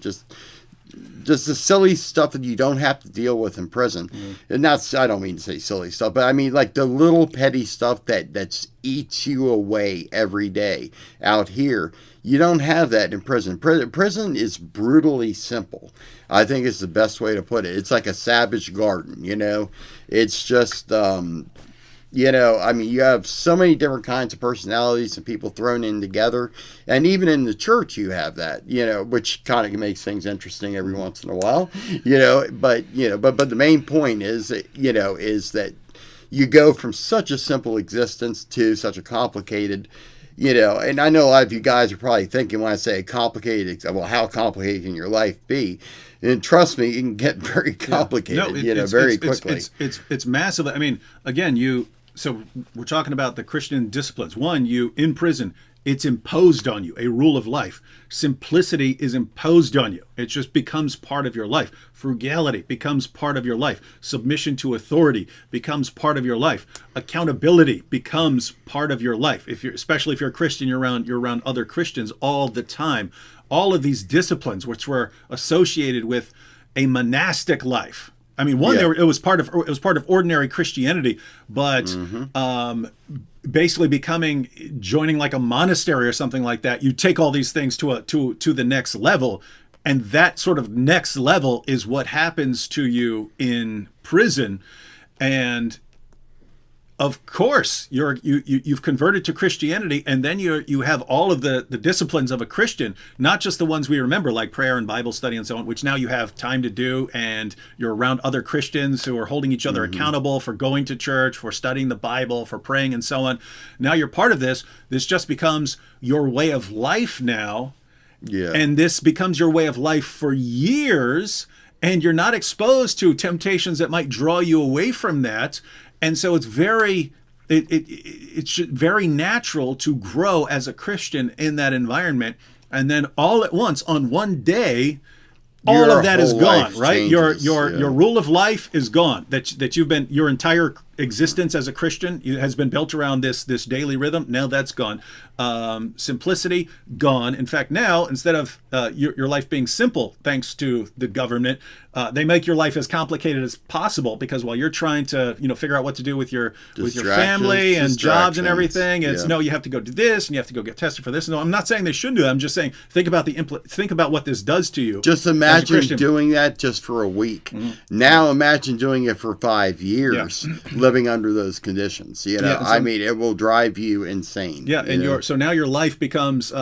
just the silly stuff that you don't have to deal with in prison. And I don't mean to say silly stuff, but I mean like the little petty stuff that eats you away every day out here. You don't have that in prison. Prison is brutally simple. I think it's the best way to put it. It's like a savage garden, It's just, you have so many different kinds of personalities and people thrown in together. And even in the church, you have that, which kind of makes things interesting every once in a while, but the main point is that you go from such a simple existence to such a complicated, and I know a lot of you guys are probably thinking when I say complicated, well, how complicated can your life be? And trust me, it can get very complicated, very quickly. It's massive. I mean, again, so we're talking about the Christian disciplines. One, in prison, it's imposed on you, a rule of life. Simplicity is imposed on you. It just becomes part of your life. Frugality becomes part of your life. Submission to authority becomes part of your life. Accountability becomes part of your life. Especially if you're a Christian, you're around other Christians all the time. All of these disciplines, which were associated with a monastic life. I mean, it was part of ordinary Christianity, but basically joining like a monastery or something like that. You take all these things to the next level, and that sort of next level is what happens to you in prison. And of course, you've converted to Christianity, and then you have all of the disciplines of a Christian, not just the ones we remember, like prayer and Bible study and so on, which now you have time to do, and you're around other Christians who are holding each other accountable for going to church, for studying the Bible, for praying and so on. Now you're part of this. This just becomes your way of life now. Yeah. And this becomes your way of life for years, and you're not exposed to temptations that might draw you away from that. And so it's very natural to grow as a Christian in that environment. And then all at once, on one day, all of that is gone, right? Changes, your rule of life is gone. That you've been, your entire existence as a Christian has been built around this daily rhythm. Now that's gone. Simplicity gone. In fact, now instead of your life being simple, thanks to the government, they make your life as complicated as possible, because while you're trying to figure out what to do with your family and jobs and everything, it's no, you have to go do this and you have to go get tested for this. No, I'm not saying they shouldn't do that. I'm just saying think about what this does to you. Just imagine doing that just for a week. Now imagine doing it for 5 years. Living under those conditions, I mean, it will drive you insane. Yeah, and so now your life becomes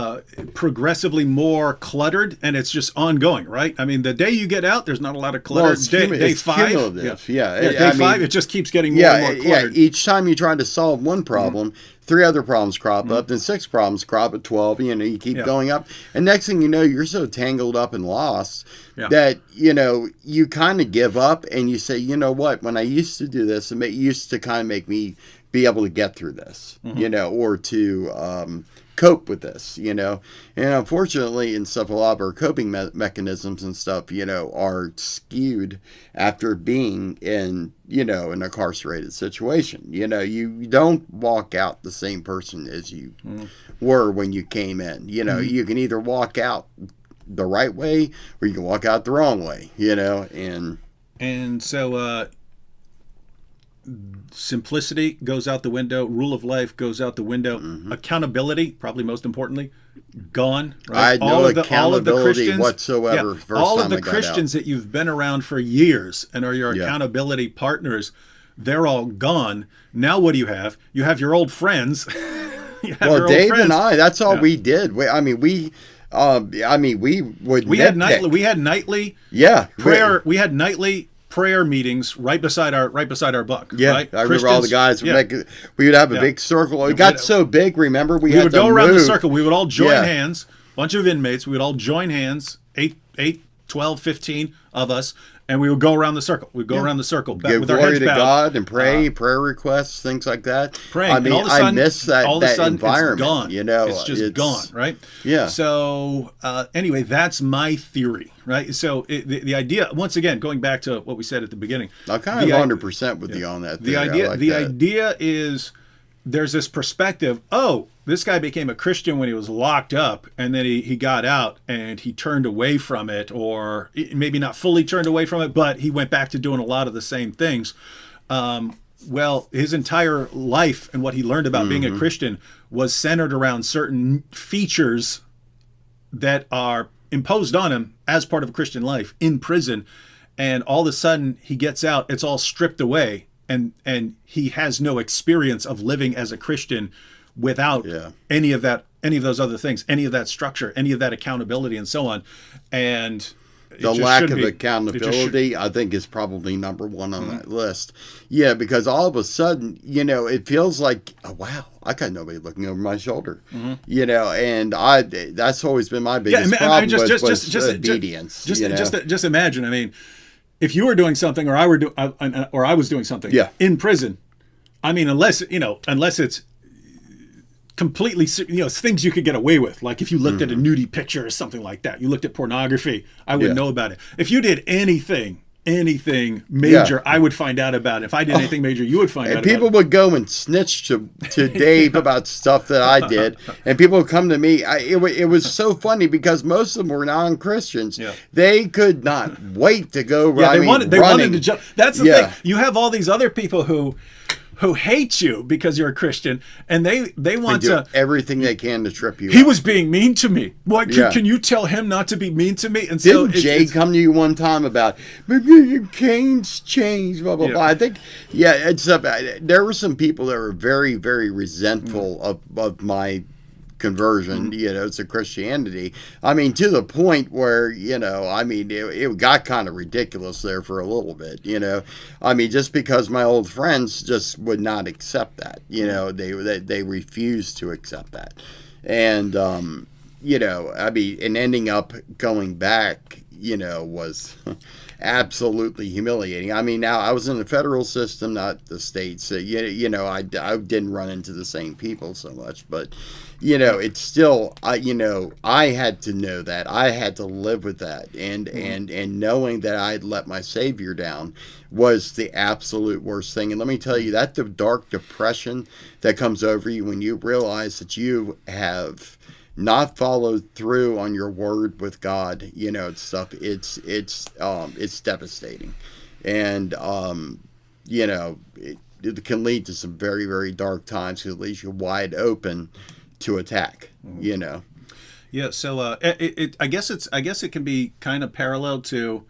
progressively more cluttered, and it's just ongoing, right? I mean, the day you get out, there's not a lot of clutter. Day 5, day 5, it just keeps getting more and more cluttered. Each time you try to solve one problem, 3 other problems crop up, then 6 problems crop at 12. You keep going up, and next thing you know, you're so tangled up and lost that you kind of give up, and you say, you know what? When I used to do this, it used to kind of make me be able to get through this, or to cope with this, and unfortunately, and stuff, a lot of our coping mechanisms and stuff, are skewed after being in, an incarcerated situation. You don't walk out the same person as you were when you came in. You can either walk out the right way or you can walk out the wrong way. And so simplicity goes out the window. Rule of life goes out the window. Accountability, probably most importantly, gone. Right? I had no accountability whatsoever. All of the Christians that you've been around for years and are your accountability partners, they're all gone. Now what do you have? You have your old friends. Well, Dave and I, that's all we did. We had nightly prayer. We had nightly prayer meetings right beside our bunk. Yeah, right? I remember all the guys we would have a big circle. It got so big. Remember, we would go around the circle. We would all join hands. Bunch of inmates. We would all join hands. 8, 12, 15 of us, and we would go around the circle. We'd go around the circle Give with our glory heads to bowed, God and pray, prayer requests, things like that. praying. I mean, and all of a sudden, I miss that, all of a that sudden environment. It's gone. You know, it's just gone, right? Yeah. So anyway, that's my theory, right? So the idea, once again, going back to what we said at the beginning, I'm kind of 100% with you on that. the theory. idea, I like the that. idea is there's this perspective. Oh, this guy became a Christian when he was locked up, and then he got out and he turned away from it, or maybe not fully turned away from it, but he went back to doing a lot of the same things. Well, his entire life and what he learned about being a Christian was centered around certain features that are imposed on him as part of a Christian life in prison. And all of a sudden he gets out, it's all stripped away, and he has no experience of living as a Christian without any of those other things, any of that structure, any of that accountability, and so on. And the lack of accountability, I think, is probably number one on that list. Yeah, because all of a sudden, you know, it feels like, oh, wow, I got nobody looking over my shoulder. You know, and that's always been my biggest problem was obedience. Just imagine. I mean, if you were doing something, or I was doing something in prison, I mean, unless it's completely, you know, things you could get away with. Like if you looked at a nudie picture or something like that, you looked at pornography, I wouldn't know about it. If you did anything major, I would find out about it. If I did anything major, you would find out about it. And people would go and snitch to Dave about stuff that I did. And people would come to me. It was so funny because most of them were non-Christians. Yeah. They could not wait to go they wanted to jump. That's the thing. You have all these other people who hate you because you're a Christian, and they want do to everything they can to trip you. He was being mean to me. What can you tell him not to be mean to me? And so didn't Jay come to you one time about Kane's changed, blah blah blah? I think it's there were some people that were very, very resentful of my conversion, you know, to Christianity. I mean, to the point where, you know, I mean, it got kind of ridiculous there for a little bit, you know. I mean, just because my old friends just would not accept that, you know, they refused to accept that. And, you know, I mean, and ending up going back, you know, was absolutely humiliating. I mean, now I was in the federal system, not the state, so, you know, I didn't run into the same people so much, but you know, it's still, you know, I had to know that. I had to live with that. And knowing that I had let my Savior down was the absolute worst thing. And let me tell you, that the dark depression that comes over you when you realize that you have not followed through on your word with God, you know, stuff, it's devastating. And, you know, it can lead to some very, very dark times because it leaves you wide open to attack, you know. Yeah, so I guess it can be kind of parallel to,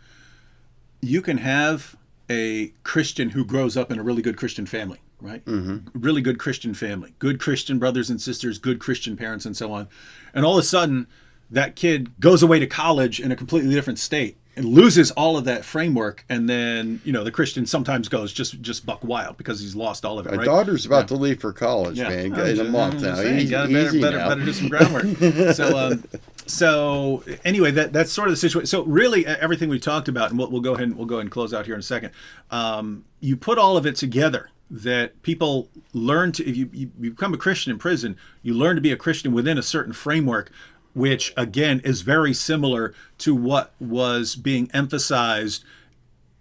you can have a Christian who grows up in a really good Christian family, right? Really good Christian family, good Christian brothers and sisters, good Christian parents, and so on. And all of a sudden, that kid goes away to college in a completely different state and loses all of that framework, and then, you know, the Christian sometimes goes just buck wild because he's lost all of it. My right? daughter's about to leave for college, man. In a month now. Better do some groundwork. So anyway, that's sort of the situation. So really, everything we talked about, and we'll go ahead and close out here in a second. You put all of it together. That people learn to, if you become a Christian in prison, you learn to be a Christian within a certain framework, which again is very similar to what was being emphasized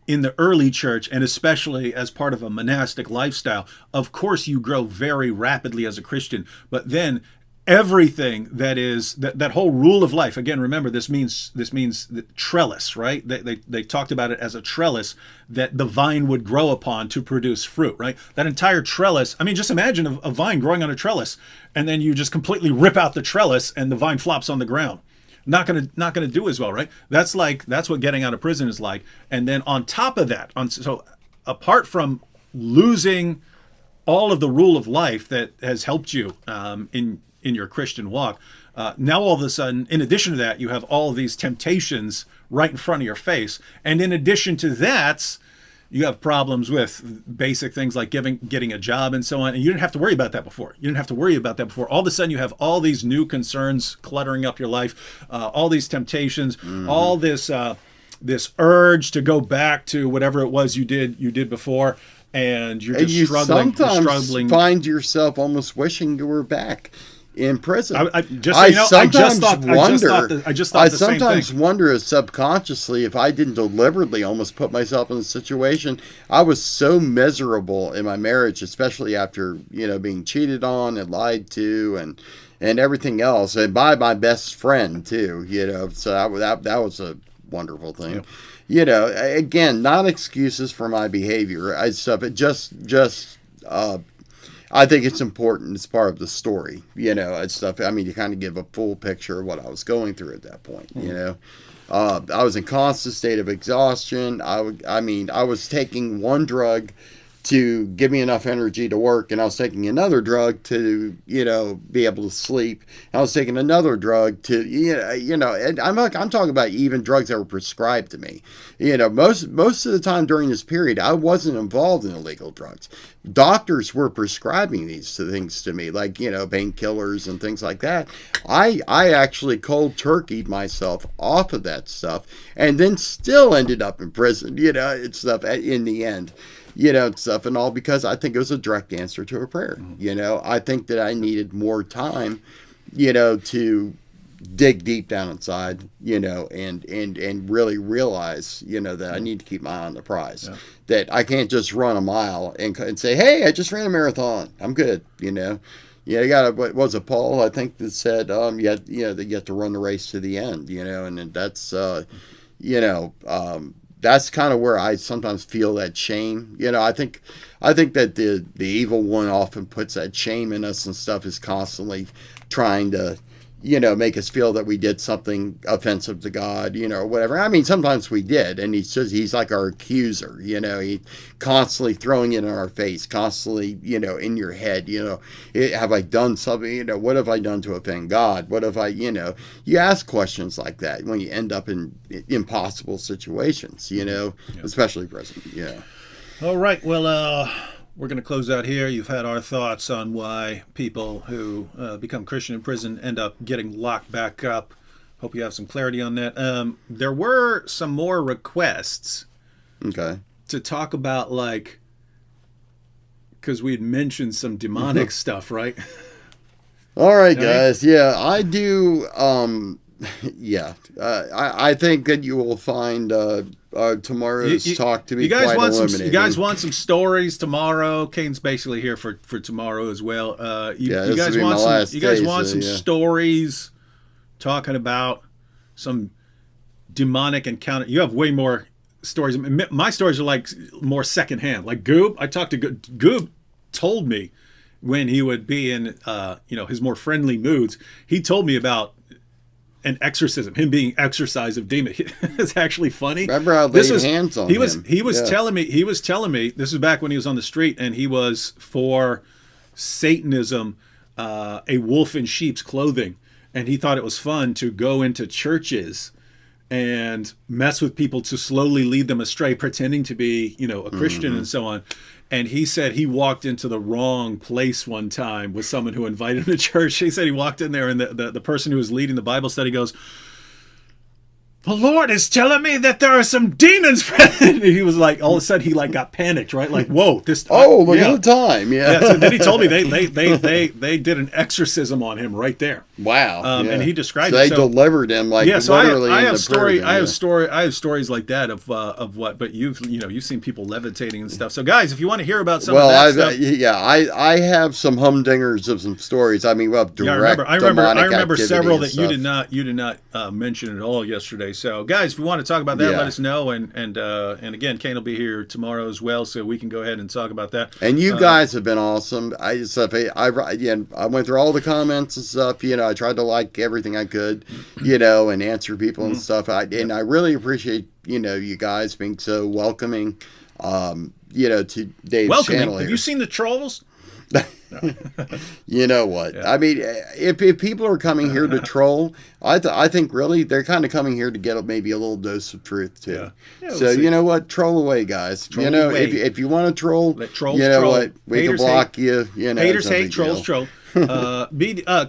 in the early church, and especially as part of a monastic lifestyle. Of course, you grow very rapidly as a Christian, but then everything that is that whole rule of life, again, remember, this means the trellis, right? They talked about it as a trellis that the vine would grow upon to produce fruit, right? That entire trellis, I mean, just imagine a vine growing on a trellis, and then you just completely rip out the trellis and the vine flops on the ground. Not gonna do as well, right? That's what getting out of prison is like. And then on top of that, so apart from losing all of the rule of life that has helped you in your Christian walk, now all of a sudden, in addition to that, you have all of these temptations right in front of your face. And in addition to that, you have problems with basic things like getting a job and so on. And you didn't have to worry about that before. All of a sudden, you have all these new concerns cluttering up your life, all these temptations, all this this urge to go back to whatever it was you did before, and you're just you struggling. Sometimes you're struggling. find yourself almost wishing you were back in prison. I just thought I the same sometimes thing. wonder subconsciously if I didn't deliberately almost put myself in a situation. I was so miserable in my marriage, especially after being cheated on and lied to and everything else, and by my best friend too. So that was a wonderful thing. Yep. Again, not excuses for my behavior. I think it's important. It's part of the story, and stuff. I mean, you kind of give a full picture of what I was going through at that point, I was in constant state of exhaustion. I was taking one drug to give me enough energy to work, and I was taking another drug to, be able to sleep. I was taking another drug to, and I'm talking about even drugs that were prescribed to me. Most of the time during this period, I wasn't involved in illegal drugs. Doctors were prescribing these things to me, like, painkillers and things like that. I actually cold turkeyed myself off of that stuff, and then still ended up in prison, and stuff in the end. Stuff and all, because I think it was a direct answer to a prayer. I think that I needed more time, to dig deep down inside, and really realize, that I need to keep my eye on the prize. Yeah. That I can't just run a mile and say, hey, I just ran a marathon, I'm good, you got what was it, Paul, I think, that said, that you have to run the race to the end, and that's, that's kind of where I sometimes feel that shame. I think that the evil one often puts that shame in us and stuff, is constantly trying to, make us feel that we did something offensive to God, or whatever. I mean, sometimes we did, and he's like our accuser, he constantly throwing it in our face, constantly, in your head, have I done something, what have I done to offend God? What have I, you ask questions like that when you end up in impossible situations, especially prison. Yeah. All right. Well, we're going to close out here. You've had our thoughts on why people who become Christian in prison end up getting locked back up. Hope you have some clarity on that. There were some more requests. Okay. To talk about, like, because we had mentioned some demonic stuff, right? All right, guys. Yeah, I do. Yeah, I think that you will find tomorrow's talk to be quite illuminating. You guys want some stories tomorrow? Kane's basically here for tomorrow as well. You guys want some stories talking about some demonic encounter? You have way more stories. My stories are like more secondhand. Like Goob, I talked to Goob, told me when he would be in his more friendly moods. He told me about an exorcism, him being exorcised of demons. It's actually funny. Remember how they laid hands on him? He was telling me, this is back when he was on the street, and he was for Satanism, a wolf in sheep's clothing. And he thought it was fun to go into churches and mess with people to slowly lead them astray, pretending to be, a Christian and so on. And he said he walked into the wrong place one time with someone who invited him to church. He said he walked in there, and the person who was leading the Bible study goes, "The Lord is telling me that there are some demons present." He was like, all of a sudden, he got panicked, right? Like, whoa, this. Look at the time, yeah. So then he told me they did an exorcism on him right there. Wow. And he described it. So they delivered him literally. I have stories like that of what, but you've seen people levitating and stuff. So guys, if you want to hear about some of that stuff, I have some humdingers of some stories. I mean, direct. I remember several that you did not mention at all yesterday. So, guys, if you want to talk about that, let us know. And again, Kane will be here tomorrow as well, so we can go ahead and talk about that. And you guys have been awesome. I went through all the comments and stuff. I tried to like everything I could, and answer people and stuff. And I really appreciate you guys being so welcoming. To Dave's channel. Have you seen the trolls? You know what? Yeah. I mean, if people are coming here to troll, I think really they're kind of coming here to get maybe a little dose of truth too. Yeah. So you know what? Troll away, guys. Troll away. If you want to troll, trolls what? We can block you. Haters hate, trolls troll. A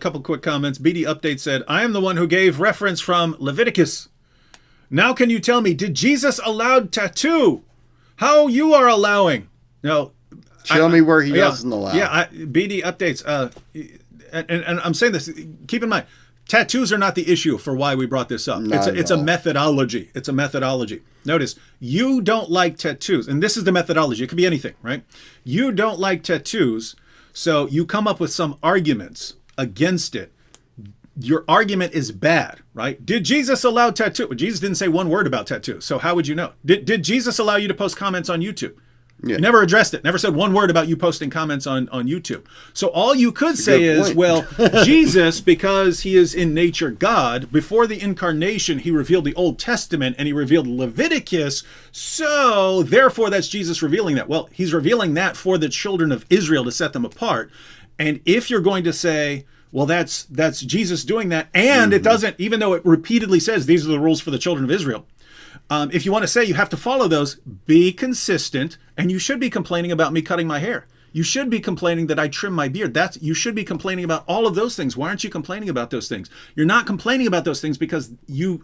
couple quick comments. BD Update said, "I am the one who gave reference from Leviticus Now can you tell me, did Jesus allow tattoo? How you are allowing? No. Show me where he doesn't allow. Yeah, BD updates. And I'm saying this, keep in mind, tattoos are not the issue for why we brought this up. It's a methodology. It's a methodology. Notice, you don't like tattoos. And this is the methodology. It could be anything, right? You don't like tattoos, so you come up with some arguments against it. Your argument is bad, right? Did Jesus allow tattoo? Well, Jesus didn't say one word about tattoo. So how would you know? Did Jesus allow you to post comments on YouTube? Yeah. You never addressed it. Never said one word about you posting comments on YouTube. So all you could say is, well, Jesus, because he is in nature God, before the incarnation, he revealed the Old Testament and he revealed Leviticus. So therefore, that's Jesus revealing that. Well, he's revealing that for the children of Israel to set them apart. And if you're going to say, well, that's Jesus doing that, and it doesn't, even though it repeatedly says these are the rules for the children of Israel. If you want to say you have to follow those, be consistent, and you should be complaining about me cutting my hair. You should be complaining that I trim my beard. You should be complaining about all of those things. Why aren't you complaining about those things? You're not complaining about those things because you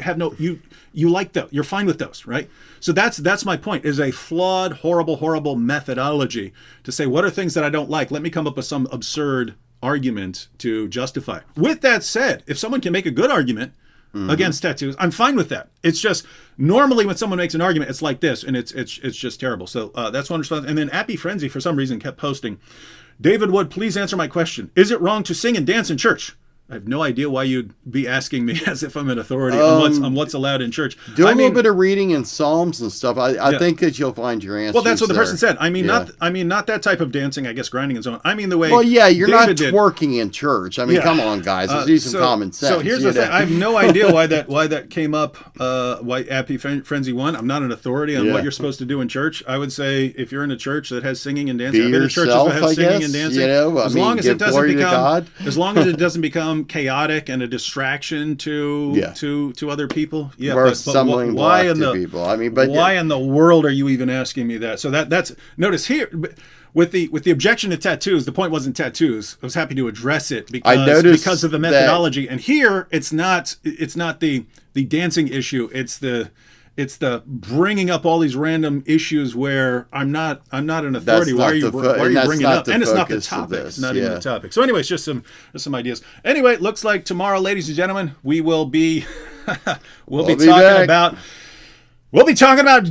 like those. You're fine with those, right? So that's my point. Is a flawed, horrible methodology to say what are things that I don't like. Let me come up with some absurd argument to justify it. With that said, if someone can make a good argument against tattoos, I'm fine with that. It's just normally when someone makes an argument, it's like this, and it's just terrible. So that's one response. And then Appy Frenzy, for some reason, kept posting, David Wood, please answer my question. Is it wrong to sing and dance in church? I have no idea why you'd be asking me as if I'm an authority on what's allowed in church. Do a little bit of reading in Psalms and stuff. I think that you'll find your answer. Well, that's what the person said. Not that type of dancing, I guess, grinding and so on. I mean the way. Well, yeah, you're David not twerking in church. I mean, come on, guys. Let's use some common sense. So here's the thing. I have no idea why that came up. Why Appy Frenzy won. I'm not an authority on what you're supposed to do in church. I would say if you're in a church that has singing and dancing, I've been in churches that have singing and dancing. As long as it doesn't become chaotic and a distraction to other people. Yeah, or stumbling block to people. I mean, but why in the world are you even asking me that? So that's notice here with the objection to tattoos. The point wasn't tattoos. I was happy to address it because of the methodology. And here it's not the dancing issue. It's the bringing up all these random issues where I'm not an authority. Why are you bringing it up? And it's not the topic. It's not even the topic. So anyway, it's just some ideas. Anyway, it looks like tomorrow, ladies and gentlemen, we will be we'll be talking about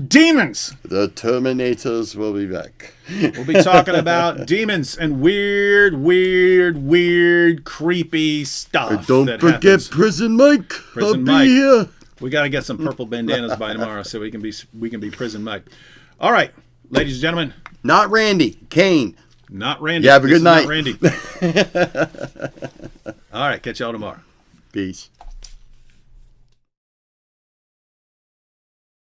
demons. The Terminators will be back. We'll be talking about demons and weird, creepy stuff. And don't forget Prison Mike. I'll be here. We got to get some purple bandanas by tomorrow so we can be Prison Mike. All right, ladies and gentlemen. Not Randy. Kane. Not Randy. You have a good night. Not Randy. All right, catch y'all tomorrow. Peace.